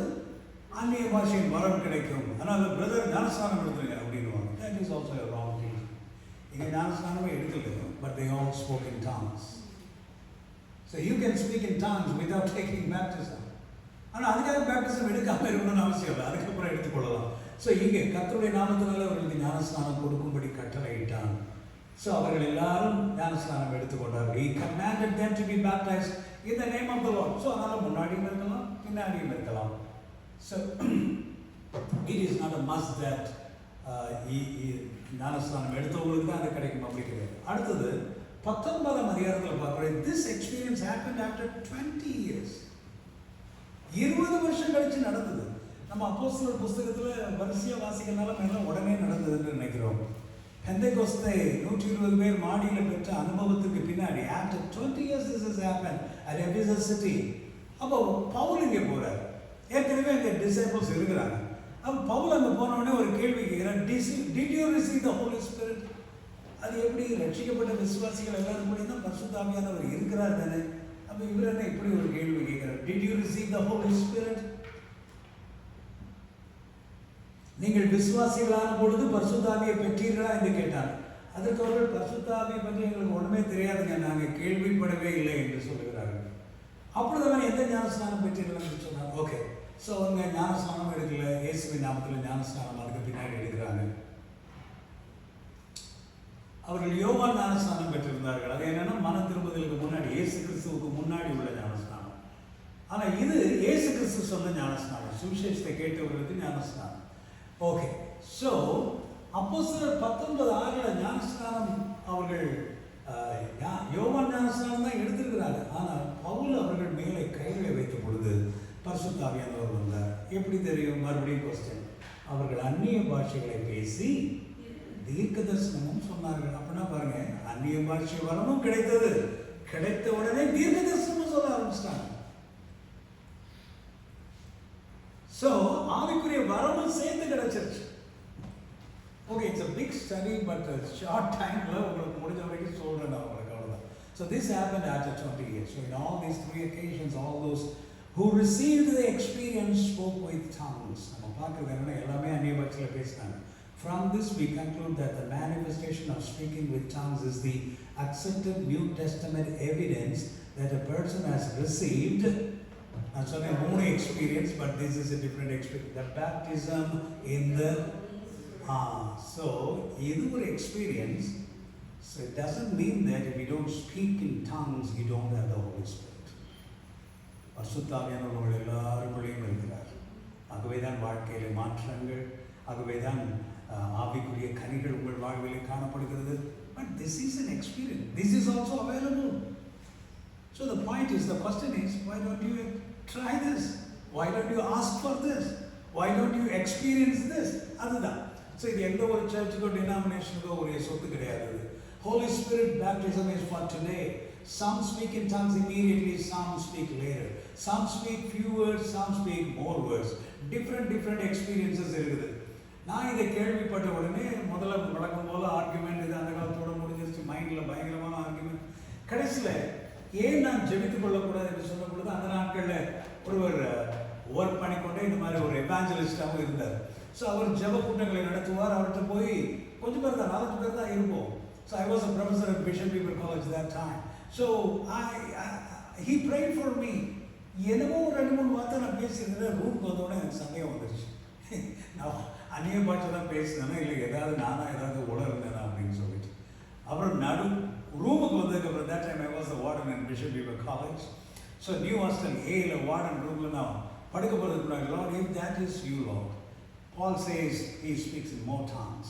அந்நிய பாஷையின் வரம் கிடைக்கும், அதனால் பிரதர் ஞானஸ்நானம் எடுத்துருங்க அப்படின்வாங்க. That is also a wrong teaching. இங்கே ஞானஸ்நானமே எடுக்கல, but they all spoke in tongues. So you can speak in tongues without taking baptism. ஆனால் அதுக்காக பேப்டிசம் எடுக்காமல் இருக்கணும்னு அவசியம் இல்லை, அதுக்கப்புறம் எடுத்துக்கொள்ளலாம். ஸோ இங்கே கர்த்தருடைய நாமத்தினால அவர்களுக்கு ஞானஸ்நானம் கொடுக்கும்படி கட்டளையிட்டான். ஸோ அவர்கள் எல்லாரும் ஞானஸ்நானம் எடுத்துக்கொண்டார்கள். He commanded them to be baptized in the name of the Lord. So அதனால் முன்னாடியும் இருக்கலாம், பின்னாடியும் இருக்கலாம். So it is not a must that ஞானஸ்நானம் எடுத்தவங்களுக்கு தான் அது கிடைக்கும் அப்படி கிடையாது. அடுத்தது 19ஆம் அதிகாரத்தில் பார்க்குறேன். This experience happened after 20 years. 20 வருஷம் கழிச்சு நடந்தது. நம்ம அப்போஸ்தலர் புஸ்தகத்தில் வரிசையாக வாசிக்கிறதுனால எல்லாம் உடனே நடந்ததுன்னு நினைக்கிறோம். பெந்தெகோஸ்தே 120 பேர் மாடியில் பெற்ற அனுபவத்துக்கு பின்னாடி after 20 years this has happened at Ephesus city. அப்போ பவுல் இங்கே போகிறார். ஏற்கனவே அங்கே டிசைபிள்ஸ் இருக்கிறாங்க. அப்போ பவுல் அங்கே போனோடனே ஒரு கேள்வி கேட்குறார், Did you receive the Holy Spirit? அது எப்படி? ரட்சிக்கப்பட்ட விசுவாசிகள் எல்லாரும் கூட தான் பரிசுத்த ஆவியானவர் இருக்கிறார் தானே. அப்போ இவர் என்ன இப்படி ஒரு கேள்வி கேட்கிறார், Did you receive the Holy Spirit? நீங்கள் விசுவாசிகளான பொழுது பரிசுத்த ஆவியை பெற்றீர்களா என்று கேட்டார். அதற்கு அவர்கள் பரிசுத்த ஆவியை பற்றி எங்களுக்கு ஒன்றுமே தெரியாதுங்க, நாங்கள் கேள்விப்படவே இல்லை என்று சொல்லுகிறார்கள். அப்பொழுது அவன் எந்த ஞானஸ்நானம் பெற்றீர்கள் என்று சொன்னார். ஓகே, ஸோ அவங்க ஞானஸ்நானம் எடுக்கல, இயேசுவின் நாமத்தில் ஞானஸ்நானம். அதுக்கு அதுக்கு பின்னாடி எழுதுகிறாங்க. அவர்கள் யோவான் ஞானஸ்நானம் பெற்றிருந்தார்கள். அது என்னன்னா மன திரும்புதலுக்கு முன்னாடி, இயேசு கிறிஸ்துவுக்கு முன்னாடி உள்ள ஞானஸ்நானம். ஆனால் இது இயேசு கிறிஸ்து சொன்ன ஞானஸ்நானம், சுவிசேஷத்தை கேட்டவர்களுக்கு ஞானஸ்நானம். ஓகே, ஸோ அப்போஸ்தலர் 19:6 ஞானஸ்நானம் அவர்கள் யோவான் ஞானஸ்நானம் தான் எடுத்திருக்கிறாங்க. ஆனால் பவுல் அவர்கள் மேலே கைகளை வைத்த பொழுது பரிசுத்த ஆவியானவர் வந்தார். எப்படி தெரியும்? மறுபடியும் கொஸ்டின். அவர்கள் அந்நிய பாஷைகளை பேசி தீர்க்க தரிசனமும் சொன்னார்கள். அப்படின்னா பாருங்க, அந்நிய பாஷை வரமும் கிடைத்தது. கிடைத்த உடனே தீர்க்க தரிசனமும் சொல்ல ஆரம்பிச்சிட்டாங்க. ஸோ ஆவிக்குரிய வரமும் சேர்ந்து கிடைச்சிருச்சு. Okay, it's a big study, but short timeல உங்களுக்கு முடிஞ்ச வரைக்கும் சொல்றேன் நான் உங்களுக்கு, அவ்வளவுதான். So this happened after 20 years. So in all these 3 occasions, all those who received the experience spoke with tongues. நம்ம பார்க்கிறது என்னன்னா எல்லாமே அந்நிய பாஷையில பேசினாங்க. From this we conclude that the manifestation of speaking with tongues is the accepted New Testament evidence that a person has received. I'm sorry, only experience, but this is a different experience. The baptism in the so இது ஒரு experience. So it doesn't mean that if you don't speak in tongues, you don't have the Holy Spirit. பரிசுத்த ஆவியானவர் எல்லாருக்குள்ளேயும் இருக்கிறார். ஆகவே தான் வாழ்க்கையில மாற்றங்கள், ஆகவே தான் ஆவிக்குரிய கனிகள் உங்கள் வாழ்விலே காணப்படுகிறது. But this is an experience. This is also available. So the point is, the question is, why don't you try this? Why don't you ask for this? Why don't you experience this? அதுதான். So இது எந்த ஒரு சர்ச்சுக்கோ டினாமினேஷனுக்கோ ஒரு சொத்து கிடையாது. Holy Spirit baptism is for today. Some speak in tongues immediately, some speak later. Some speak few words, some speak more words. Different experiences இருக்குது. நான் இதை கேள்விப்பட்ட உடனே முதல்ல வழக்கம் போல ஆர்குமெண்ட், இது அந்த காலத்தோட முடிஞ்சிருச்சு, மைண்டில் பயங்கரமான ஆர்குமெண்ட். கடைசியில் ஏன் நான் ஜெபித்துக் கொள்ளக்கூடாது என்று சொல்லும் பொழுது, அந்த நாட்களில் ஒருவர் ஒர்க் பண்ணிக்கொண்டே இந்த மாதிரி ஒரு எவாஞ்சலிஸ்டாகவும் இருந்தார். ஸோ அவர் ஜெப கூட்டங்களை நடத்துவார். அவர்கிட்ட போய் கொஞ்சம் பேர் தான், 4 பேர் தான் இருப்போம். So I was a professor at bishop people college that time. So he prayed for me. என்னமோ ஒரு 2-3 வார்த்தை நான் பேசியிருந்தேன். ரூமுக்கு வந்தோடனே எனக்கு சந்தேகம் வந்துருச்சு. நான் அந்நிய பாஷை தான் பேசினேன்னா இல்லை ஏதாவது உணர்ந்தேனா அப்படின்னு சொல்லிட்டு அப்புறம் ரூமுக்கு வந்ததுக்கப்புறம் that time I was the warden in Bishop Weber College. So new hostel ஏல வார்டன் ரூமில் நான் படுக்க போகிறதுக்கு முன்னாடி, Lord, if that is you, Lord. Paul says he speaks in more tongues.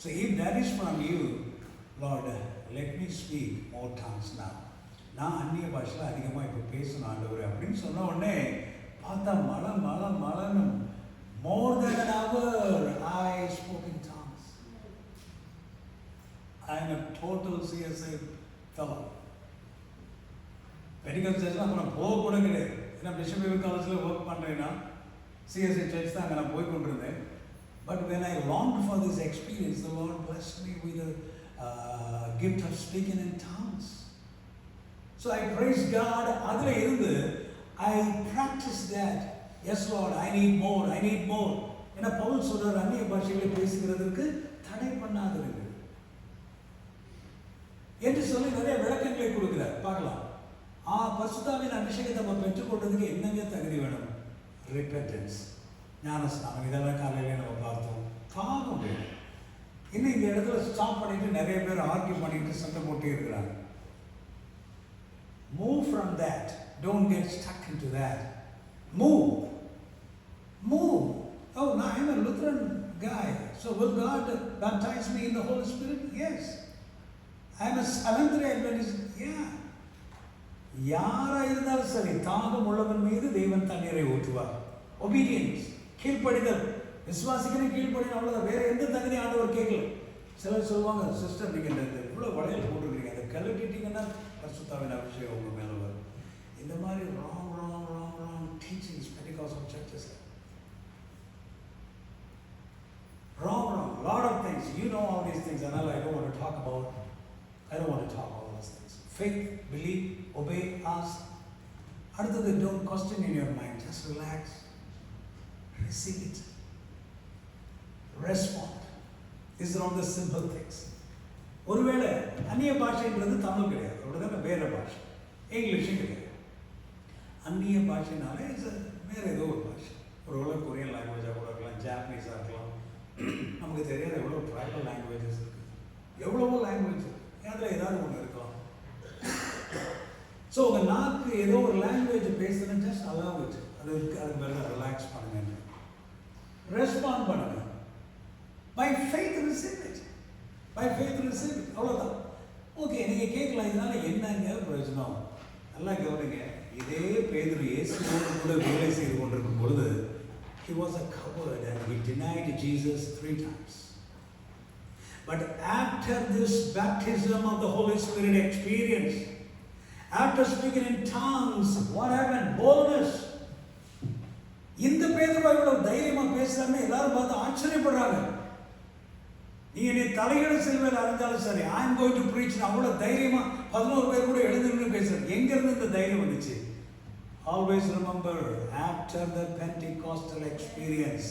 So if that is from you, Lord, let me speak more tongues now. நான் அந்நிய பாஷையில் அதிகமாக இப்போ பேசணும் ஆண்டவரே அப்படின்னு சொன்ன உடனே பார்த்தா மழை more than an hour I spoke in tongues. I am a total CSI fellow. Pentecostal church அப்புறம் போக கூட கிடையாது. ஏன்னா பிஷப் பீப்பிள் காலேஜில் ஒர்க் பண்ணுறேன்னா CSI சர்ச் தான் அங்கே நான் போய் கொண்டிருந்தேன். But when I longed for this experience, the Lord blessed me with a gift of speaking in tongues. So I praise God. அதில் இருந்து I practiced that. Yes Lord, I need more. ஏன்னா பவுல் சொல்றார், அந்நிய பாஷைகளை பேசுகிறதுக்கு தடை பண்ணாதீர்கள் என்று சொல்லி நிறைய விளக்கங்களை கொடுக்கிறார். பார்க்கலாம். பரிசுத்தாவின் அபிஷேகத்தை நம்ம பெற்றுக்கொண்டதுக்கு என்னங்க தகுதி வேணும்? ரிப்பெண்டன்ஸ், ஞானஸ்நானம், இதெல்லாம் காலையில நம்ம பார்த்தோம். தாகம் வேணும். இன்னும் இந்த இடத்துல ஸ்டாப் பண்ணிட்டு நிறைய பேர் ஆர்கியூ பண்ணிட்டு சண்டை போட்டே இருக்கிறாங்க. Move from that. Don't get stuck into that. Move. Oh, now I'm a Lutheran guy. So will God baptize me in the Holy Spirit? Yes. I'm a Seventh-day Adventist. Yeah. யாரா இருந்தாலும் சரி, தாகம் உள்ளவன் மீது தெய்வன் தண்ணீரை ஊற்றுவார். ஒபீடியன்ஸ், கீழ்ப்படிதல், விசுவாசிக்கணும், கீழ்ப்படிதல், அவ்வளோதான். வேற எந்த தகுதி ஆண்டவர் கேட்கல. சிலர் சொல்லுவாங்க, சிஸ்டர் நீங்கள் இவ்வளோ வளையல் போட்டுருக்கீங்க, அதை கலட்டிட்டீங்கன்னா பரிசுத்தாவின் அபிஷேகம் உங்கள் மேலே வரும். இந்த மாதிரி wrong teachings Pentecostal churches. Wrong. Lot of things. You know all these things, and I don't want to talk about all those things. Faith, believe, obey, ask. அடுத்தது, don't question in your mind. Just relax. Receive it. Respond. These are all the simple things. ஒருவேளை அந்நிய பாஷைன்றது தமிழ் கிடையாது, அப்படிதான் வேற பாஷை, இங்கிலீஷும் கிடையாது. அந்நிய பாஷைனாலே வேற ஏதோ ஒரு பாஷை. ஒருவேளை கொரியன் லாங்குவேஜாக கூட இருக்கலாம், ஜாப்பனீஸாக இருக்கலாம், நமக்கு தெரியாத எவ்வளோ ட்ரைபல் லாங்குவேஜஸ் இருக்குது, எவ்வளவோ லாங்குவேஜ் அதில் ஏதாவது ஒன்று இருக்கலாம். ஸோ உங்கள் நாக்கு ஏதோ ஒரு லாங்குவேஜ் பேசுகிறேன், ஜஸ்ட் அலோவ் இட். அதுக்கு மேலே ரிலாக்ஸ் பண்ணுங்க, ரெஸ்பாண்ட் பண்ணுங்க. By faith receive it, by faith receive it, அவ்வளோதான். ஓகே, நீங்கள் கேட்கலாம் இதனால என்னங்க பிரயோஜனம்? நல்லா கவனிங்க. இதே பேதுரு இயேசுவோடு கூட வேலை செய்து கொண்டிருக்கும் பொழுது he was a coward and he denied Jesus 3 times. But after this baptism of the Holy Spirit experience, after speaking in tongues, what happened? Boldness. இந்த பேதுரு இவ்வளவு தைரியமா பேசுறாங்க, எல்லாரும் பார்த்து ஆச்சரியப்படுறாங்க. நீ தலையிட செல்வேல் அறிஞ்சாலும் சரி, I am going to preach. அவ்வளவு தைரியமா 11 பேர் கூட எழுந்து பேசுறாங்க. எங்க இருந்து இந்த தைரியம் வந்துச்சு? Always remember, after the Pentecostal experience.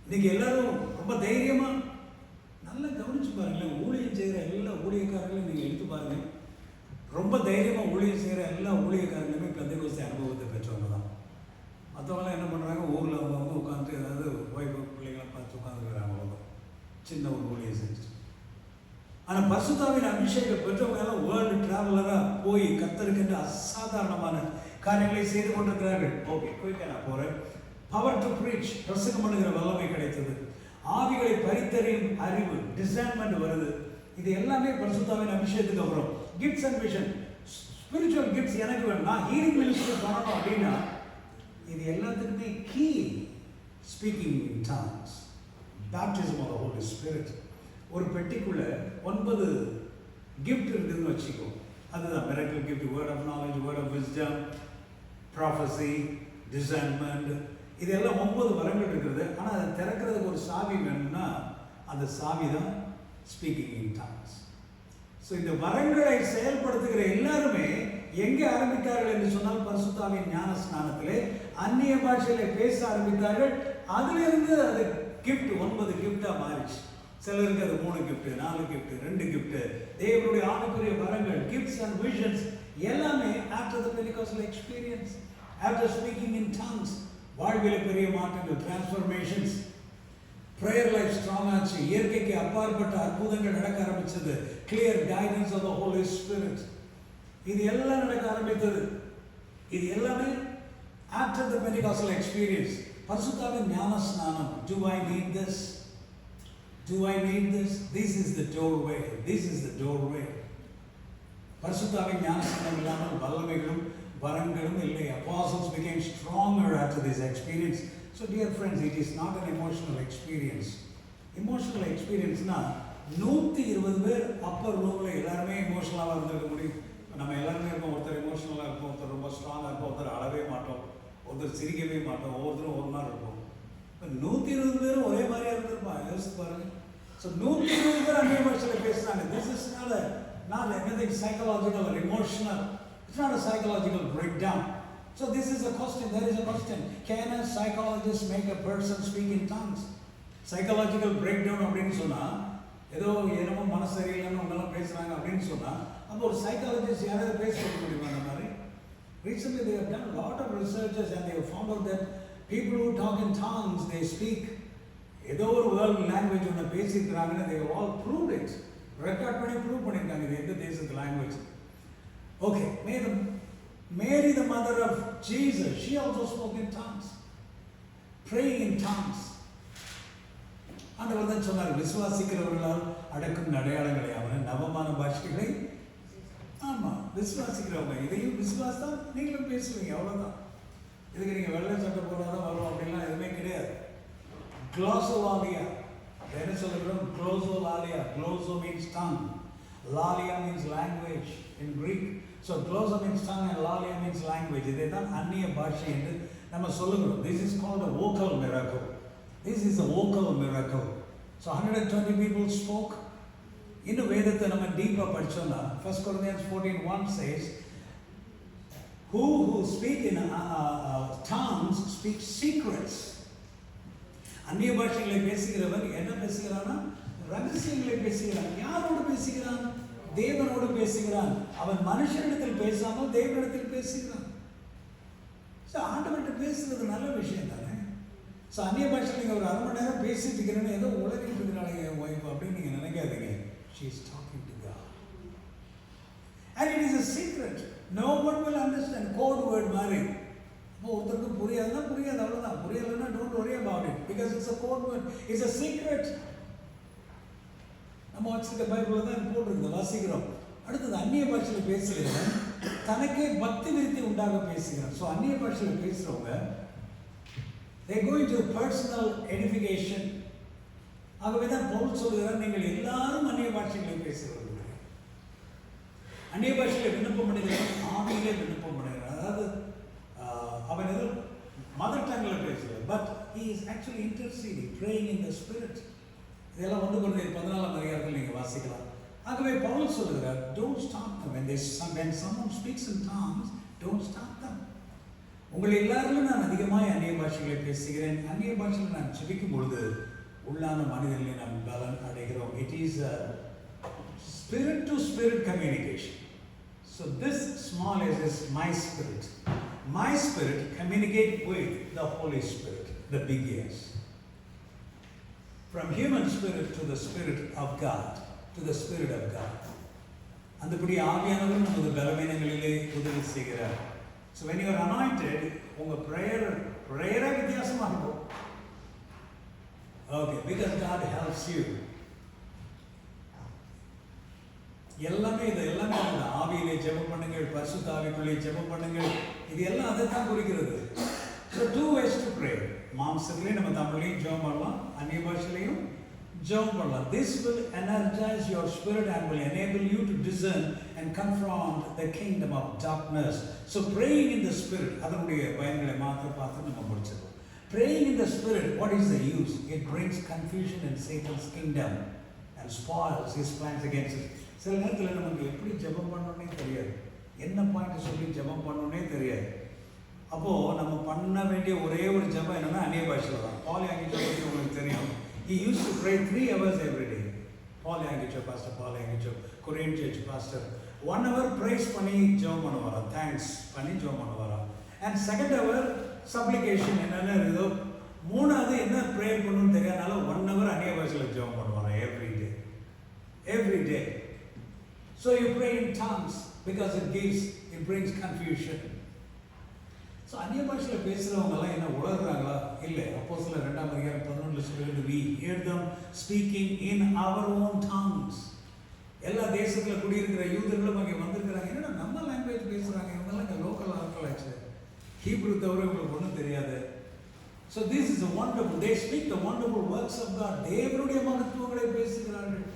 இன்னைக்கு எல்லாரும் ரொம்ப தைரியமா, நல்லா கவனிச்சு பாருங்களேன், ஊழியம் செய்கிற எல்லா ஊழியக்காரர்களையும் நீங்கள் எடுத்து பாருங்க. ரொம்ப தைரியமாக ஊழியம் செய்கிற எல்லா ஊழியக்காரர்களுமே பெந்தெகோஸ்தே அனுபவத்தை பெற்றவங்க தான். மற்றவங்களாம் என்ன பண்ணுறாங்க, ஊரில் அவங்க உட்காந்து ஏதாவது ஒய்ஃபு பிள்ளைங்களை பார்த்து உட்காந்துருக்குறாங்க, அவ்வளோதான் சின்ன ஒரு ஊழியம் செஞ்சு. ஆனால் பரிசுத்தாவின் அபிஷேகம் பெற்றவங்க எல்லாம் வேர்ல்டு டிராவலராக போய் கர்த்தருக்கென்று அசாதாரணமான காரியங்களை செய்து கொண்டிருக்கிறார்கள். ஓகே, குயிக்காக நான் போகிறேன். பவர் டு ப்ரீச், பிரசங்கம் பண்ணுகிற வல்லமை கிடைத்தது. ஆவிகளை பரித்தறியும் அறிவு, டிசைன்மெண்ட் வருது. இது எல்லாமே பரிசுத்தாவின் அபிஷேகத்துக்கு அப்புறம். Gifts and vision, spiritual gifts எனக்கு வேணும், நான் ஹீலிங் மினிஸ்ட்ரி பண்ணணும் அப்படின்னா இது எல்லாத்துக்குமே key speaking in tongues, baptism of the holy spirit. ஒரு பெட்டிக்குள்ள 9 கிஃப்ட் இருக்குதுன்னு வச்சுக்கோ. அதுதான் miracle gift, word of knowledge, word of wisdom, prophecy, discernment, இதெல்லாம் 9 வரங்கள் இருக்கிறது. ஆனால் அதை திறக்கிறதுக்கு ஒரு சாவி வேணும்னா அந்த சாவி தான் ஸ்பீக்கிங் இன் டாங்ஸ். ஸோ இந்த வரங்களை செயல்படுத்துகிற எல்லாருமே எங்கே ஆரம்பித்தார்கள் என்று சொன்னால் பரிசுத்தாவின் ஞான ஸ்நானத்திலே அந்நிய பாஷையிலே பேச ஆரம்பித்தார்கள். அதிலிருந்து அது கிஃப்ட் 9 கிஃப்டாக மாறிச்சு. சிலருக்கு அது 3 கிஃப்ட், 4 கிஃப்ட், 2 கிஃப்ட். தேவனுடைய ஆவிக்குரிய வரங்கள், கிஃப்ட்ஸ் அண்ட் விஷன்ஸ் எல்லாமே after the Pentecostal experience, after speaking in tongues வாழ்வில் பெரிய மாற்றங்கள், டிரான்ஸ்ஃபர்மேஷன்ஸ். ப்ரேயர் லைஃப் ஸ்ட்ராங் ஆச்சு. இயற்கைக்கு அப்பாற்பட்ட அற்புதங்கள் நடக்க ஆரம்பிச்சது. Clear guidance of the holy spirit. இது எல்லாம் நடக்க ஆரம்பித்தது. இது எல்லாமே ஆஃப்டர் தி பென்டெகாஸ்டல் எக்ஸ்பீரியன்ஸ். பரிசுத்தாவின் ஞான ஸ்நானம். Do I need this? Do I need this? This is the doorway. This is the doorway. பரிசுத்தாவின் ஞான ஸ்நானம் இல்லாமல் வல்லமைகளும் வரங்களும் இல்லை. Apostles became stronger after this experience. So dear friends, it is not an emotional experience. Emotional experience na 120 பேர் அப்பர் ரூம்ல எல்லாருமே எமோஷனலாக இருந்திருக்க முடியும். நம்ம எல்லாருமே இருப்போம். ஒருத்தர் எமோஷனலாக இருப்போம், ஒருத்தர் ரொம்ப ஸ்ட்ராங்காக இருப்போம், ஒருத்தர் அழவே மாட்டோம், ஒருத்தர் சிரிக்கவே மாட்டோம், ஒவ்வொருத்தரும் ஒரு மாதிரி இருப்போம். இப்போ 120 பேரும் ஒரே மாதிரியா இருந்திருப்பாங்க. யோசிச்சு பாருங்க. ஸோ 120 பேர் அந்நிய பாஷையில் பேசுறாங்க. This is not anything psychological or emotional. It's not a psychological breakdown. So this is a question. There is a question. Can a psychologist make a person speak in tongues? Psychological breakdown அப்படின்னு சொன்னா ஏதோ என்னமோ மனசு சரியில்லைன்னு அவங்கெல்லாம் பேசுறாங்க அப்படின்னு சொன்னா அப்போ ஒரு சைக்காலஜிஸ்ட் யாராவது பேச முடியுமா? அந்த மாதிரி recently they have done a lot of researches and they have found out that people who talk in tongues, they speak ஏதோ ஒரு வேர்ல்ட் லாங்குவேஜ் ஒன்று பேசியிருக்கிறாங்கன்னு they have all proved it. Record பண்ணி ப்ரூவ் பண்ணியிருக்காங்க இது எந்த தேசத்து language. Okay, Mary, the mother of Jesus, she also spoke in tongues, praying in tongues. ஆண்டவர் தான் சொன்னார், விசுவாசிக்கிறவர்களால் அடக்கும் அடையாளங்களை அவன் நவமான பாஷைகளை. ஆமாம், விசுவாசிக்கிறவங்க இதையும் விசுவாசா நீங்களும் பேசுவீங்க, அவ்வளோதான். இதுக்கு நீங்கள் வெள்ளை சட்டை போடாதான் வரும் அப்படின்லாம் எதுவுமே கிடையாது. க்ளோசோலாலியா என்ன சொல்லுறோம்? Glossolalia. Glosso means tongue, lalia means language in Greek. So glosso means tongue and lalia means language. இதை தான் அந்நிய பாஷை என்று நம்ம சொல்லுகிறோம். This is called a vocal miracle. This is a vocal miracle. So 120 people spoke. இன்னும் வேதத்தை நம்ம டீப்பாக படிச்சோம்னா 1 Corinthians 14:1 says, who speak in tongues speak secrets. அந்நிய பாஷைகளை பேசுகிறவன் என்ன பேசுகிறான்னா ரகசியங்களை பேசுகிறான். யாரோடு பேசுகிறான்? தேவனோடு பேசுகிறான். அவன் மனுஷனிடத்தில் பேசாமல் தேவனிடத்தில் பேசுகிறான். ஆண்டவர்கிட்ட பேசுறது நல்ல விஷயம் தானே. ஸோ அந்நிய பாஷையில் நீங்கள் ஒரு அரை மணி நேரம் பேசிட்டு இருக்கிறேன்னு ஏதோ உலகிட்டு இருக்கிறாங்க என் ஒய்ஃப் அப்படின்னு நீங்கள் நினைக்காதீங்க. She is talking to God. And it is a secret. No one will understand. Code word மாதிரி. இப்போ ஒருத்தருக்கு புரியாதுன்னா புரியாது, அவ்வளோதான். புரியலைன்னா don't worry about it because it's a code word. It's a secret. நம்ம வச்சுருக்க பைபிளில் தான் போட்டிருக்குது, வாசிக்கிறோம். அடுத்தது அந்நிய பாஷையில் பேசுகிறவன் தனக்கே பக்தி விருத்தி உண்டாக பேசுகிறான். ஸோ அந்நிய பாஷையில் பேசுகிறவங்க they go into personal edification. ஆகவே தான் பவுல் சொல்கிறார், நீங்கள் எல்லாரும் அந்நிய பாஷைகளில் பேசுகிறவர்கள். அந்நிய பாஷையில் விண்ணப்பம் பண்ணுகிறவன் ஆவியிலே விண்ணப்பம் பண்ணுகிறான். அதாவது அவன் ஏதோ மதர் டங்கில் பேசுகிறார், but he is actually interceding, praying in the spirit. இதெல்லாம் 1 கொரிந்தியர் 14ஆம் அதிகாரத்தில் நீங்கள் வாசிக்கலாம். ஆகவே பவுல் சொல்கிறார், don't stop them. When someone speaks in tongues, don't stop them. உங்கள் எல்லாரிலும் நான் அதிகமாக அந்நிய பாஷைகளை பேசுகிறேன். அந்நிய பாஷையில் நான் ஜெபிக்கும் பொழுது உள்ளான மனிதர்களை நாம் பலன் அடைகிறோம். It is a spirit to spirit communication. So this small is my spirit. My spirit communicate with the Holy Spirit, the big yes. From human spirit to the spirit of God, to the spirit of God. அந்தபடி ஆவியானவர் நமது பலவீனங்களிலே உதவி செய்கிறார். So when you are anointed, உங்கள் prayer வித்தியாசமாக இருக்கும். Okay, because God helps you. எல்லாமே அந்த ஆவியிலே ஜெபம் பண்ணுங்கள், பரிசுத்த ஆவிக்குள்ளே ஜெபம் பண்ணுங்கள். இது எல்லாம் அதை தான் குறிக்கிறது. So 2 ways to pray. மாம்சத்திலே நம்ம தமிழ்லையும் ஜெபம் பண்ணலாம், அந்நிய பாஷையிலையும் ஜெபம் பண்ணலாம். This will energize your spirit and will enable you to discern and confront the kingdom of darkness. So praying in the spirit, அதனுடைய பயன்களை பார்த்து நம்ம முடிச்சிடலாம். Praying in the spirit, what is the use? It brings confusion in Satan's kingdom and spoils his plans against it. சில நேரத்தில் நமக்கு எப்படி ஜெபம் பண்ணணுன்னே தெரியாது, என்ன பாயிண்ட் சொல்லி ஜெபம் பண்ணணுன்னே தெரியாது. அப்போது நம்ம பண்ண வேண்டிய ஒரே ஒரு ஜெபம் என்னன்னா அந்நிய பாஷையில் தான். பால் யாங்கிச்சோ பற்றி உங்களுக்கு தெரியும். He used to pray 3 hours every day. Paul Yonggi Cho pastor, Paul Yonggi Cho Korean church pastor 1 hour praise பண்ணி ஜெபம் பண்ண வரா, தேங்க்ஸ் பண்ணி ஜெபம் பண்ண வரா. அண்ட் 2nd hour சப்ளிகேஷன் என்னென்ன ஏதோ 3வது என்ன ப்ரே பண்ணணும்னு தெரியாதனால 1 hour அந்நிய பாஷையில் ஜெபம் பண்ணுவாங்க every day. So you pray in tongues because it brings confusion. So அந்நிய பாஷையில் பேசுகிறவங்கெல்லாம் என்ன உணர்றாங்களா? இல்லை. அப்போஸ்தலர் 2ஆம் அதிகாரம் 11 சொல்லுகிறது, we hear them speaking in our own tongues. எல்லா தேசத்தில் குடியிருக்கிற யூதர்களும் அங்கே வந்திருக்கிறாங்க. என்னடா நம்ம லாங்குவேஜ் பேசுகிறாங்க, இவங்கெல்லாம் இங்கே லோக்கல் ஆட்களாச்சு, ஹீப்ரு தவிர இவங்களுக்கு ஒன்றும் தெரியாது. So this is a wonderful, they speak the wonderful works of God. தேவனுடைய மகத்துவங்களை பேசுகிறார்கள்.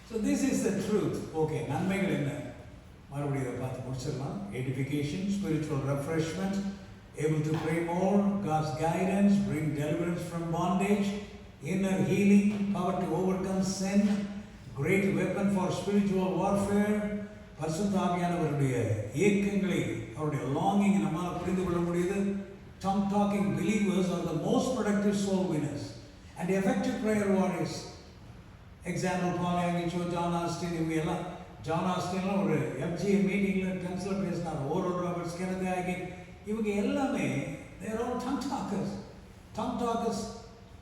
So this is the truth. Okay, நன்மைகள் என்ன? மறுபடியும் இதை பார்த்து முடிச்சிடலாம். Edification, spiritual refreshment, able to pray more, God's guidance, bring deliverance from bondage, inner healing, power to overcome sin, great weapon for spiritual warfare. பரிசுத்த ஆவியானவருடைய இயக்கங்களை, அவருடைய லாங்கிங் நம்மால் புரிந்து கொள்ள முடியுது. Tongue talking believers are the most productive soul winners and effective prayer warriors. Example Paul Yonggi Cho, John Austin, இவங்க எல்லாம். ஜான் ஆஸ்டின்லாம் ஒரு FGA மீட்டிங்கில் டென்ஸில் பேசினார். ஓரல் ராபர்ட்ஸ், கெனத் ஹேகின், இவங்க எல்லாமே தேர் ஆல் tongue talkers.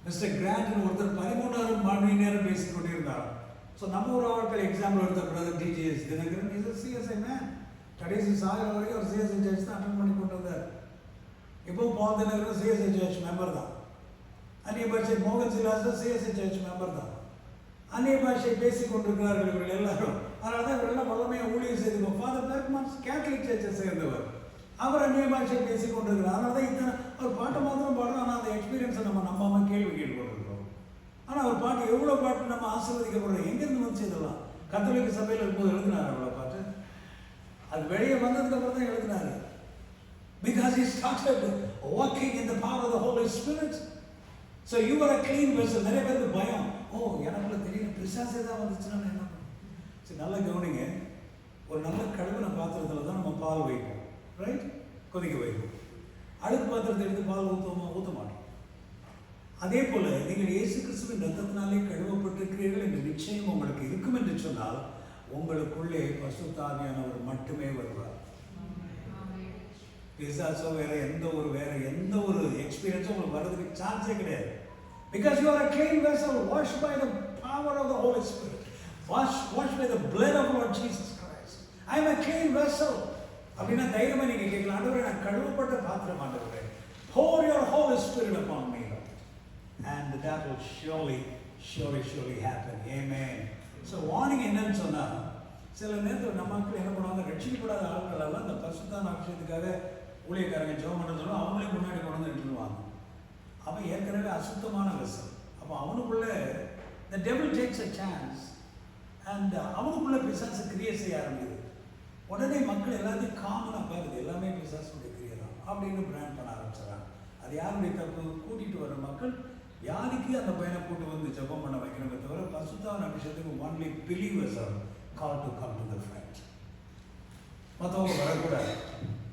மிஸ்டர் கிராண்ட்னு ஒருத்தர் 13 மணி நேரம் பேசிக் கொண்டிருந்தார். ஸோ நம்ம ஒரு ஆட்கள் எக்ஸாம்பிள் எடுத்த brother DJS Dhinakaran is a CSI man. கடைசி சாகர வரைக்கும் ஒரு CSI சர்ச் தான் அட்டன் பண்ணி கொண்டு வந்தார். இப்போ பால் தினகரன் CSI சர்ச் மெம்பர் தான். அந்நிய பாஷை மோகன் சிலாஸ் CSI சர்ச் மெம்பர் தான். அந்நிய பாஷை பேசிக் கொண்டிருக்கிறார்கள் இவர்கள் எல்லாரும். அதனால தான் இவரெல்லாம் வல்லமையாக ஊழியர் செய்திருக்கோம். ஃபாதர் பெர்க்மான்ஸ் கேத்தலிக் சர்ச்சை சேர்ந்தவர், அவர் அந்நிய பாஷை பேசிக் கொண்டிருக்கிறார். அதனால தான் இத்தனை அவர் பாட்டை மாத்திரம் பாடுறோம். ஆனால் அந்த எக்ஸ்பீரியன்ஸை நம்ம நம்பாமல் கேள்வி கேட்டுக்கொண்டிருக்கிறோம். ஆனால் அவர் பாட்டு எவ்வளோ பாட்டு நம்ம ஆசீர்வதிக்கப்படுறோம். எங்கேருந்து வந்து செய்தலாம்? கத்தோலிக்க சபையில் இருக்கும்போது எழுதினார் அவ்வளோ பாட்டு. அது வெளியே வந்ததுக்கு அப்புறம் தான் எழுதினார். Because he started walking in the power of the Holy Spirit. So you are a clean vessel. நிறைய பேருக்கு பயம், எனக்குள்ள தெரியும் பிசாசே தான் வந்துச்சுன்னா என்ன பண்ணும்? சரி, நல்லா கவனிங்க. ஒரு நல்ல கழுவின பாத்திரத்தில் தான் நம்ம பால் வைப்போம், ரைட்? கொதிக்க வைப்போம். அழுக்கு பாத்திரத்தை எடுத்து பால் ஊற்ற மாட்டோம். அதே போல நீங்கள் இயேசு கிறிஸ்துவின் ரத்தத்தினாலே கழுவப்பட்டிருக்கிறீர்கள் என்ற நிச்சயம் உங்களுக்கு இருக்கும் என்று சொன்னால் உங்களுக்குள்ளே பரிசுத்த ஆவியானவர் மட்டுமே வருவார். பிசாசோ வேற எந்த ஒரு எக்ஸ்பீரியன்ஸும் உங்களுக்கு வர்றதுக்கு சான்ஸே கிடையாது. Because you are a clean vessel, washed by the power of the Holy Spirit, washed by the blood of Lord Jesus Christ. I am a clean vessel. அப்படின்னா தைரியமா நீங்க கேட்கலாம், ஆண்டவரே நான் கழுவப்பட்ட பாத்திரம் ஆண்டவரே, pour your Holy Spirit upon me, and that will surely happen. Amen. So warning என்னன்னு சொன்னா, சில நேரத்தில் நம்ம மக்கள் என்ன பண்ணுவாங்க, ரட்சிக்கப்படாத ஆட்கள் எல்லாம் இந்த பரிசுத்தான அபிஷேகத்துக்காக ஊழியக்காரங்க ஜெபம் பண்ணுறதுனால அவங்களே முன்னாடி கொண்டு வந்து நின்றுவாங்க. அவன் ஏற்கனவே அசுத்தமான வெசல். அப்போ அவனுக்குள்ள the devil takes a chance and அவனுக்குள்ள பிசாசு கிரியை செய்ய ஆரம்பிக்குது. உடனே மக்கள் எல்லாத்தையும் காமனாக பாருது, எல்லாமே பிசாசுடைய கிரியை தான் அப்படின்னு பிராண்ட் பண்ண ஆரம்பிச்சிடறாங்க. அது யாருடைய தப்பு? கூட்டிகிட்டு வர மக்கள் யாருக்கு அந்த பையனை கூட்டு வந்து ஜெபம் பண்ண வைக்கணுமே தவிர பரிசுத்தான அபிஷேகத்துக்கு only believers are called to come to the front. மற்றவங்க வரக்கூடாது.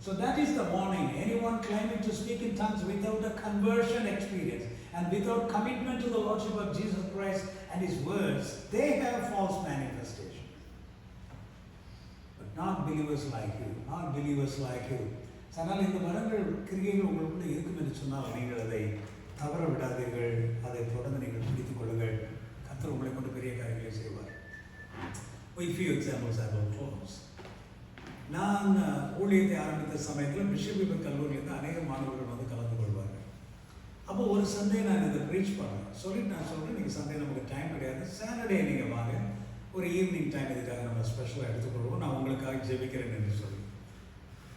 So that is the warning. Anyone claiming to speak in tongues without a conversion experience and without commitment to the Lordship of Jesus Christ and His words, they have false manifestation. But not believers like you, not believers like you. அதனால் இந்த வரங்கள் கிரியைகள் உங்களுக்குள்ள இருக்கும் என்று சொன்னால் நீங்கள் அதை தவற விடாதீர்கள், அதை தொடர்ந்து நீங்கள் பிடித்துக் கொள்ளுங்கள். கர்த்தர் உங்களை கொண்டு பெரிய காரியங்களை செய்வார். A few examples I will close. நான் ஊழியத்தை ஆரம்பித்த சமயத்தில் பிஷப் கல்லூரியிலேருந்து அநேக மாணவர்கள் வந்து கலந்து கொள்வார்கள். அப்போ ஒரு சண்டே நான் இதை ப்ரீச் பண்ணேன். சொல்லிட்டு நான் சொல்கிறேன், நீங்கள் சண்டே நமக்கு டைம் கிடையாது, சாட்டர்டே நீங்கள் வாங்க, ஒரு ஈவினிங் டைம் இதுக்காக நம்ம ஸ்பெஷலாக எடுத்துக்கொள்வோம், நான் உங்களுக்காக ஜெபிக்கிறேன் என்று சொல்லி.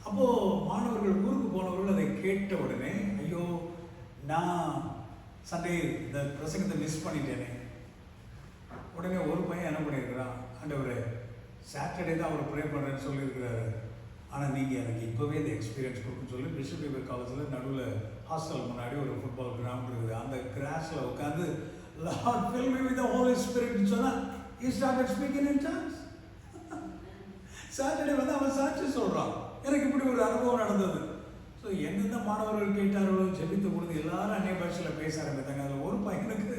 அப்போது மாணவர்கள் ஊருக்கு போனவர்கள் அதை கேட்ட உடனே, ஐயோ நான் சண்டே இந்த பிரசங்கத்தை மிஸ் பண்ணிட்டேனே. உடனே ஒரு பையன் என்ன பண்ணியிருக்கிறான், ஆண்டவரே சாட்டர்டே தான் அவர் ப்ரே பண்ணுறேன்னு சொல்லியிருக்கிறாரு, ஆனால் நீங்கள் எனக்கு இப்போவே இந்த எக்ஸ்பீரியன்ஸ் கொடுக்குன்னு சொல்லி பிஷப் காலேஜில் நடுவில் ஹாஸ்டல் முன்னாடி ஒரு ஃபுட்பால் கிரவுண்ட் இருக்குது, அந்த கிராஸில் உட்காந்து Lord fill me with the Holy Spirit சொன்னால் he started speaking in tongues. Saturday வந்து அவன் சாட்சி சொல்கிறான், எனக்கு இப்படி ஒரு அனுபவம் நடந்தது. ஸோ எந்தெந்த மாணவர்கள் கேட்டார்களோ ஜெபித்த பொழுது எல்லாரும் அந்நிய பாஷையில் பேச ஆரம்பித்தாங்க. அதில் ஒரு பையனுக்கு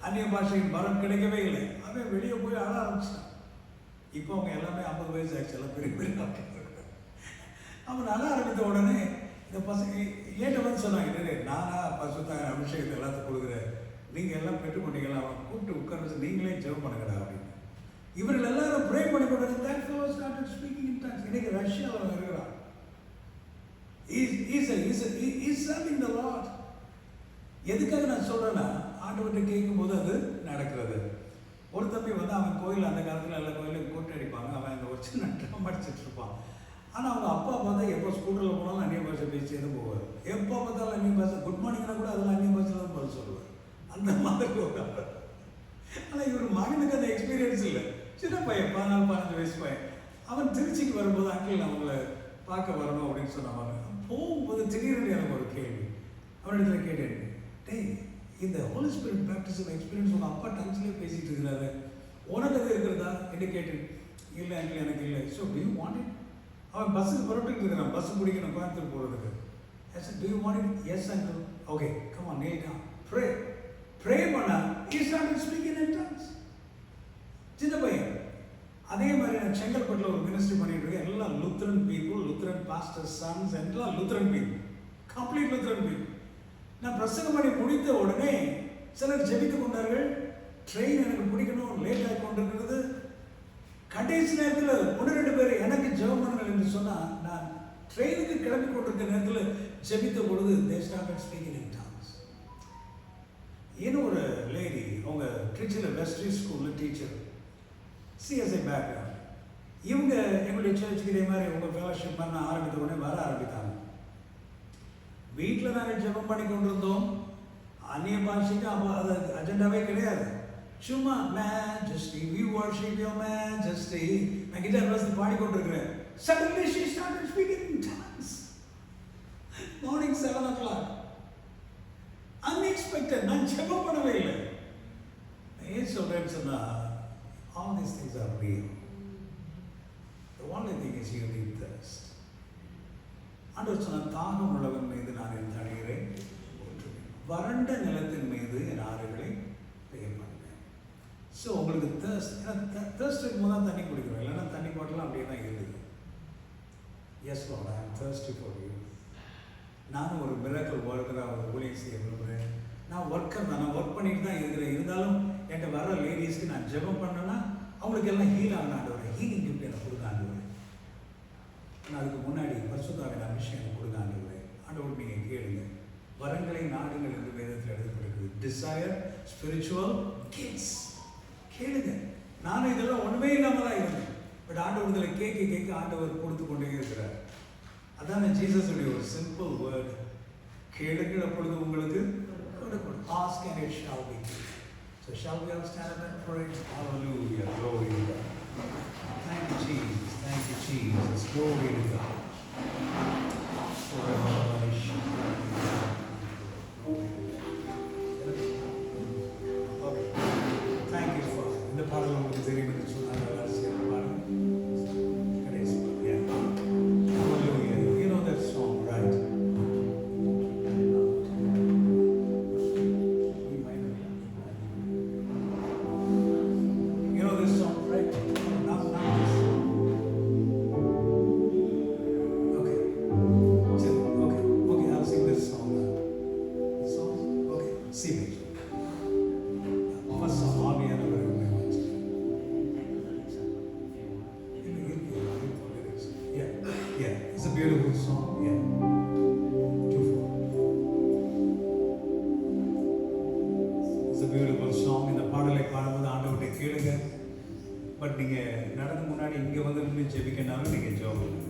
அந்நிய பாஷையின் பலம் கிடைக்கவே இல்லை, அவன் வெளியே போய் ஆட ஆரம்பிச்சிட்டான். இப்போ அவங்க எல்லாமே 50 வயசு ஆச்சு, எல்லாம் பெரிய அவன் நல்லா ஆரம்பித்த உடனே இந்த பசங்க ஏன்ட்ட வந்து சொன்னாங்க, நானா பசுத்தாங்க அபிஷேகத்தை எல்லாத்துக்கும் கொடுக்குறேன், நீங்கள் எல்லாம் பெற்றுக்கொண்டீங்களா, அவனை கூப்பிட்டு உட்கார வச்சு நீங்களே ஜெபம் பண்ணுங்கடா அப்படின்னு. இவர்கள் எல்லாரும் ப்ரே பண்ணி கொண்டு that fellow started speaking in tongues. இன்னைக்கு ரஷ்யாவில் இருக்கிறான். He's serving the Lord. எதுக்காக நான் சொல்கிறேன்னா, ஆண்டவர்கிட்ட கேட்கும்போது அது நடக்கிறது. ஒரு தம்பி வந்து அவன் கோயில், அந்த காலத்தில் எல்லா கோயிலும் கூட்டு அடிப்பாங்க, அவன் அந்த ஒரு சின்ன ட்ரம் அடிச்சுட்டு இருப்பான். ஆனால் அவங்க அப்பா பார்த்தா எப்போ ஸ்கூட்டரில் போனாலும் அந்நிய பாஷை பேசி எதுவும் போவார். எப்போ பார்த்தாலும் அந்நிய பாஷை, குட் மார்னிங்னா கூட அதில் அந்நிய பாஷையில் தான் பதில் சொல்லுவார். அந்த மாதிரி ஒரு ஆனால் இவர் மகனுக்கு அந்த எக்ஸ்பீரியன்ஸ் இல்லை. சின்ன பையன் 14-15 வயசு பையன். அவன் திருச்சிக்கு வரும்போது அங்கிள் அவங்கள பார்க்க வரணும் அப்படின்னு சொன்னாங்க. போகும்போது திடீர்னு எனக்கு ஒரு கேள்வி அவனிடத்துல கேட்டேன், டேய் இந்த ஹோலி ஸ்பிரிட் பேப்டிசம் எக்ஸ்பீரியன்ஸ் உங்கள் அப்பா டங்ஸ்லேயே பேசிகிட்டு இருக்கிறாரு, உனக்கு அது இருக்கிறதா என்று கேட்டேன். இல்லை அங்கிள் எனக்கு இல்லை. So do you want it? அவன் பஸ்ஸுக்கு புறப்பட்டு இருக்கிறான், பஸ் பிடிக்கணும் கோயம்புத்தூர் போகிறதுக்கு. I said, do you want it? Yes uncle. Okay, come on, kneel down, pray. Pray பண்ணா he started speaking in tongues. சின்ன பையன். அதே மாதிரி நான் செங்கல்பட்டில் ஒரு மினிஸ்ட்ரி பண்ணிட்டு இருக்கேன். எல்லாம் Lutheran people, Lutheran pastor sons, எல்லாம் Lutheran people, complete Lutheran people. நான் பிரசங்கம் பண்ணி முடித்த உடனே சிலர் ஜெபித்துக் கொண்டார்கள். ட்ரெயின் எனக்கு பிடிக்கணும், லேட் ஆகி கொண்டிருக்கிறது. கடைசி நேரத்தில் 1-2 பேர் எனக்கு ஜெபம் பண்ணுங்கள் என்று சொன்னால், நான் ட்ரெயினுக்கு கிளம்பி கொண்டிருக்கிற நேரத்தில் ஜெபித்த பொழுது they started speaking in tongues. இன்னும் ஒரு லேடி, அவங்க ட்ரிச்சியில் வெஸ்ட்ரி ஸ்கூலில் டீச்சர், சிஎஸ்ஐ பேக்ரவுண்ட். இவங்க எங்களுடைய சர்ச்சுக்கு இதே மாதிரி உங்கள் ஃபெலோஷிப் பண்ண ஆரம்பித்த உடனே வர ஆரம்பித்தாங்க. வீட்டில் நாங்கள் ஜெபம் பண்ணி கொண்டிருந்தோம். அந்நிய பாஷைக்கு அப்போ அது அஜெண்டாவே கிடையாது. சும்மா majesty, we worship your majesty, நான் கிட்டார் வாசித்து பாடிக்கொண்டிருக்கிறேன். Suddenly she started speaking in tongues. Morning 7 o'clock. Unexpected. நான் ஜெபம் பண்ணவே இல்லை. ஏன் சொல்கிறேன்னு சொன்னால், all these things are real. The only thing is you need thirst. ஆண்டவர் சொன்ன, தாகம் உள்ளவன் மீது நான் என் தண்ணீரை ஊற்றுவேன், வறண்ட நிலத்தின் மீது என் ஆறுகளை பெய்ய பண்ணுவேன். ஸோ உங்களுக்கு தேர்ஸ்ட், ஏன்னா தேர்ஸ்ட் இருக்கும்போது தான் தண்ணி குடிக்கிறோம், இல்லைன்னா தண்ணி பாட்டிலாம் அப்படியே தான் இருக்குது. எஸ் லார்ட், ஐ ஆம் thirsty for you. நானும் ஒரு மிராக்கிள் ஒர்க்கராக ஒரு ஊழியம் செய்ய விரும்புகிறேன். நான் ஒர்க்கர் தான், நான் ஒர்க் பண்ணிட்டு தான் இருக்கிறேன். இருந்தாலும் என்கிட்ட வர லேடிஸ்க்கு நான் ஜெபம் பண்ணேன்னா அவங்களுக்கு எல்லாம் ஹீல் ஆகணும் ஆண்டவரே. ஹீலிங் கிஃப்ட் எனக்கு கொடுங்க ஆண்டவரே. நான் அதுக்கு முன்னாடி பரிசுத்தாவின் அபிஷேகம் எனக்கு கொடுங்க ஆண்டவரே. ஆண்டவர் நீங்கள் கேளுங்க. வரங்களை நாடுங்கள் என்று வேதத்தில் எழுதப்பட்டிருக்குது. Desire spiritual kids. கேளுங்க. நானும் இதெல்லாம் ஒன்றுமே இல்லாமல் தான் இருந்தேன். பட் ஆண்டவர் இதில் கேட்க கேட்க ஆண்டவர் கொடுத்து கொண்டே இருக்கிறார். அதான் ஜீசஸுடைய ஒரு சிம்பிள் வேர்டு. கேளுங்கள் அப்பொழுது உங்களுக்கு கொடுக்கப்படும். Ask and it shall be given. So shall we all stand up and pray? Hallelujah. Glory to God. Thank you, Jesus. Thank you, Jesus. Glory to God. Okay. Thank you, Father. இந்த பாடல் உங்களுக்கு தெரியும் என்று சொன்னாங்க. எல்லாரும் சேர்ந்து பாருங்க. கடைசி பாடல். Yeah. Hallelujah. You know that song, right? You know this song, right? Not this song. Okay. Okay, I'll sing this song now. This song? Okay. See me. First song, ஆவியானவர் உம்மை மாற்றி. Yeah. It's a beautiful song. Yeah. 2-4. It's a beautiful song. இந்த பாடலை பாடும்போது ஆண்டவர்கிட்ட கேளுங்க. But நீங்க நடந்து முன்னாடி இங்க வந்து நின்று ஜெபிக்கனாலும் நீங்க ஜெபம் பண்ணுங்க.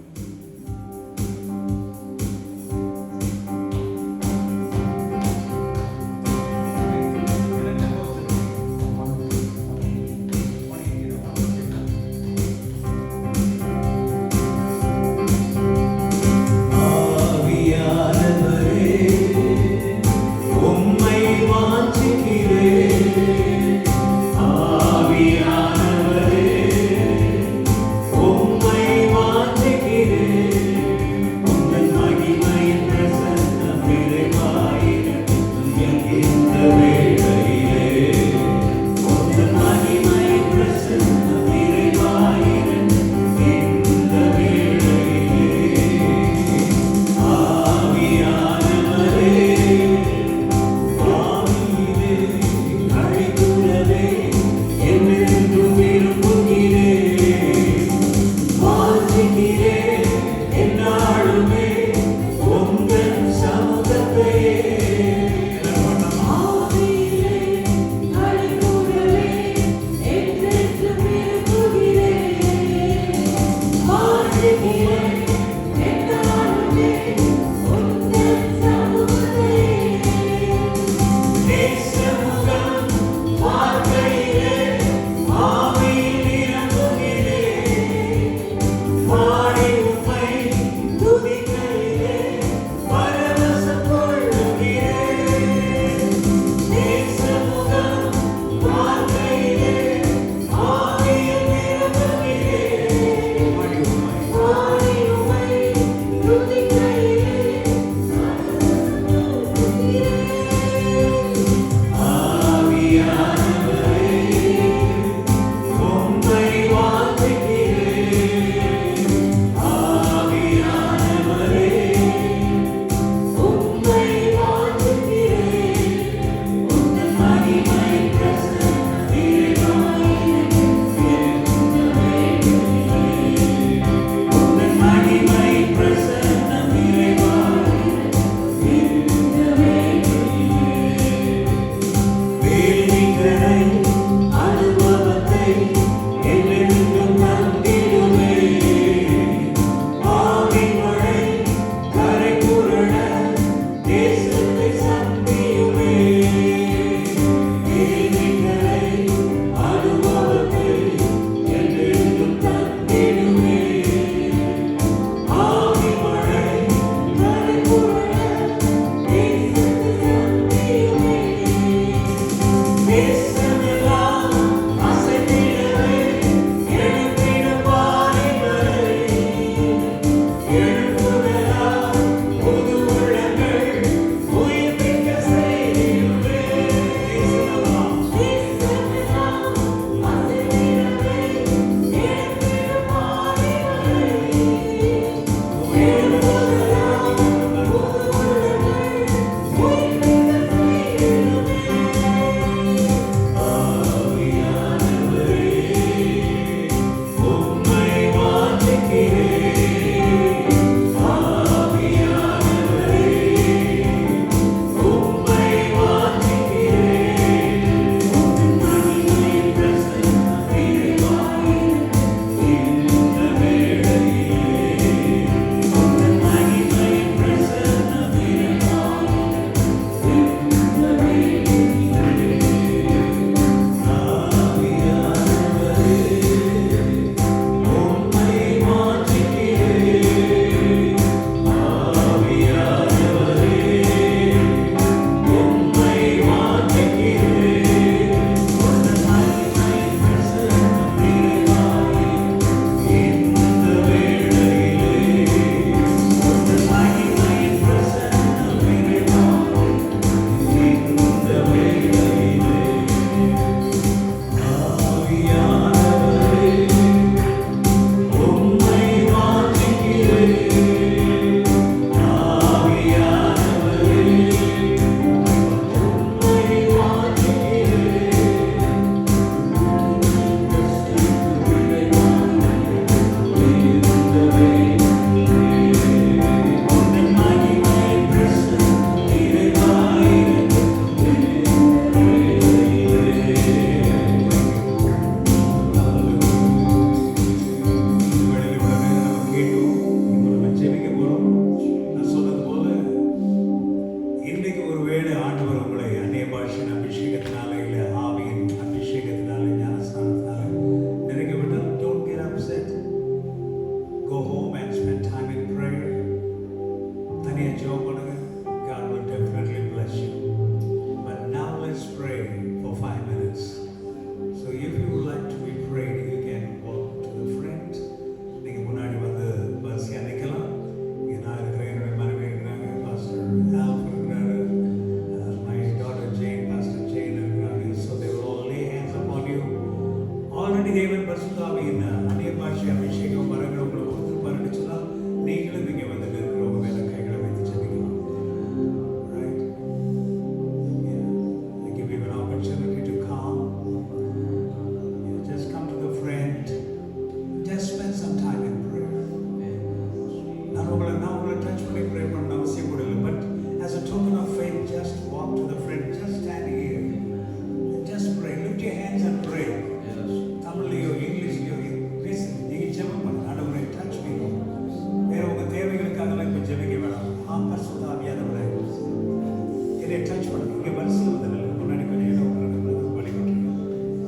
இங்கே டச் பண்ணுங்க. இங்கே வரிசையில் வந்து முன்னாடி கொஞ்சம் இடம் விட்டுருங்க. வழி விட்டுருங்க.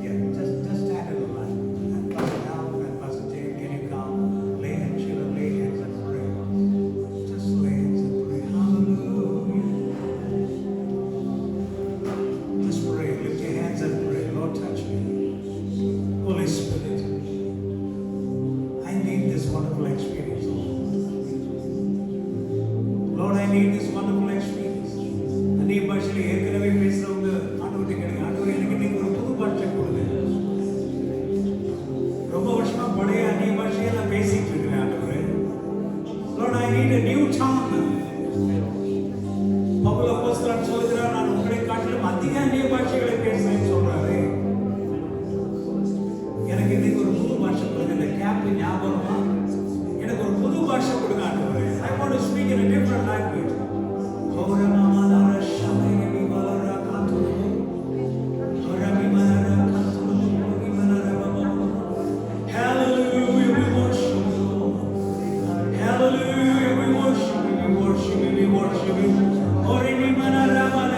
Yeah, just stand in the line. And Pastor Down and Pastor Jay, can you come? Lay hands, children, lay hands and pray. Just lay hands and pray. Hallelujah. Just pray. Lift your hands and pray. Lord, touch me. Holy Spirit, I need this wonderful experience. Lord, I need this wonderful experience. அந்நிய பாஷையில் ஏற்கனவே பேசுறவங்க ஆண்டவர்கிட்ட கேளுங்க. ஆண்டவரே, எனக்கு நீங்க ஒரு புது பாஷை கொடுங்க. ரொம்ப வருஷமா பழைய அந்நிய பாஷையை நான் பேசிட்டு இருக்கிறேன் ஆண்டவரே. Lord, I need a new tongue. Pavul அப்போஸ்தலன் சொல்கிறார், நான் உங்களை காட்டிலும் அதிக அந்நிய பாஷைகளை பேசுறேன்னு சொல்றாரு. எனக்கு இன்னைக்கு ஒரு புது பாஷை கொடுங்க. இந்த கேப் ஞாபகமா எனக்கு ஒரு புது பாஷை கொடுங்க ஆண்டவரே. I want to speak in a different language. Hora mamadara shamaya bibalara kantulu. Hora bibalara kantulu bibalara baba. Hallelujah, we worship you, Lord. Hallelujah, we worship you, we worship you, we worship you. Hora bibalara baba.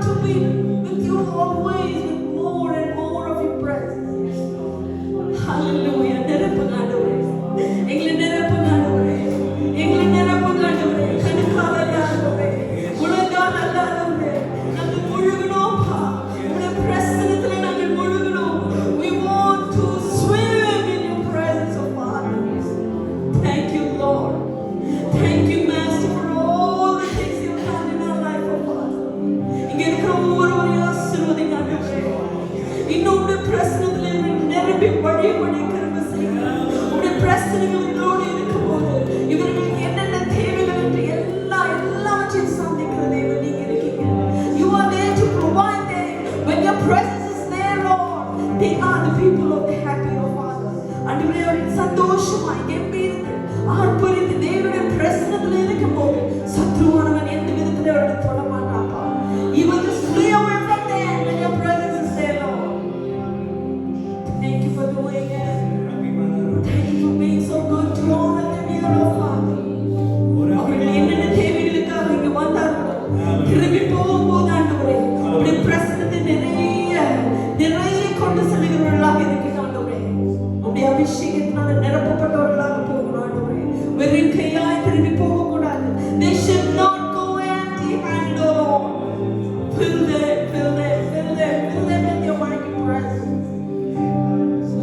to be with you always with more and more of your presence. Hallelujah. நிரப்புங்க ஆண்டவரே. எங்களை நிரப்புங்க ஆண்டவரே. எங்களை நிரப்புங்க ஆண்டவரே. கணுக்கால ஆண்டவரே. முழங்கால் ஆண்டவரே. நாங்கள் முழுகணும்ப்பா. உம்முடைய பிரசன்னத்துல நாங்கள் முழுகணும். We want to swim in your presence, oh Father. Thank you, Lord. Thank you, Master, for all the things you've done in our life, oh Father. இங்க இருக்கிற ஒவ்வொருவரையும் ஆசீர்வதிங்க ஆண்டவரே. இன்னும் உம்முடைய பிரசன்னத்துல நிரம்பி வழி கிருபை செய்யுங்க. உம்முடைய பிரசன்னங்கள் எங்களோடு இருக்கும்போது இவர்களுக்கு என்னென்ன தேவைகள் என்று எல்லாவற்றையும் சந்திக்கிற தேவன் நீங்க இருக்கீங்க. You are there to provide them. When your presence is there, Lord, they are the people of the happy, oh Father. ஆண்டவரே, அவர்கள் சந்தோஷமாய் கம்பீரித்து ஆர்ப்பரித்து தேவனுடைய பிரசன்னத்தில் இருக்கும்போது சத்ருவானவன் எந்த விதத்தில் அவர்களை தொட மாட்டாப்பா. You will just flee away from them when your presence is there, Lord. Thank you for doing it. Thank you for being so good to all of them here, oh Father. அவர்கள் என்னென்ன தேவைகளுக்காக இங்க வந்தார்களோ திரும்பி போகும்போது ஆண்டவரே உடைய பிரசன்னத்தை நிறைய கொண்டு செல்கிறவர்களாக இருக்கிற ஆண்டவரே உடைய அபிஷேகத்தினால நிரப்பப்பட்டவர்களாக போகணும் ஆண்டவரே. வெறும் கையாய் திரும்பி போகக்கூடாது. They should not go empty-handed, oh Lord. Fill them with your mighty presence.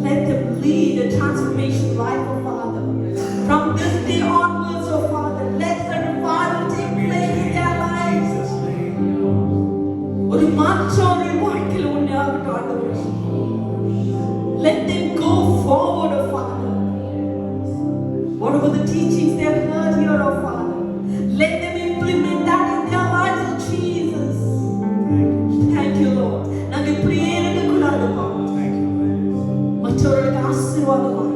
Let them lead a transformation life, oh Father. From this day onwards, oh Father, let the revival take place in their lives. ஒரு மாற்றம் அவருடைய வாழ்க்கையில் உண்டாகட்டும் ஆண்டவரே. Let them go forward, oh Father. Whatever the teachings they have heard here, oh Father, let them implement that in their lives, oh Jesus. Thank you, Lord. நாங்கள் இப்படியே இருக்கக்கூடாதுப்பா. மற்றவர்களுக்கு ஆசீர்வாதமாக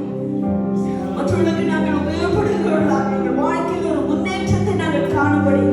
மற்றவர்களுக்கு நாங்கள் உபயோகப்படுகிறவர்களாக எங்கள் வாழ்க்கையில் ஒரு முன்னேற்றத்தை நாங்கள் காணும்படி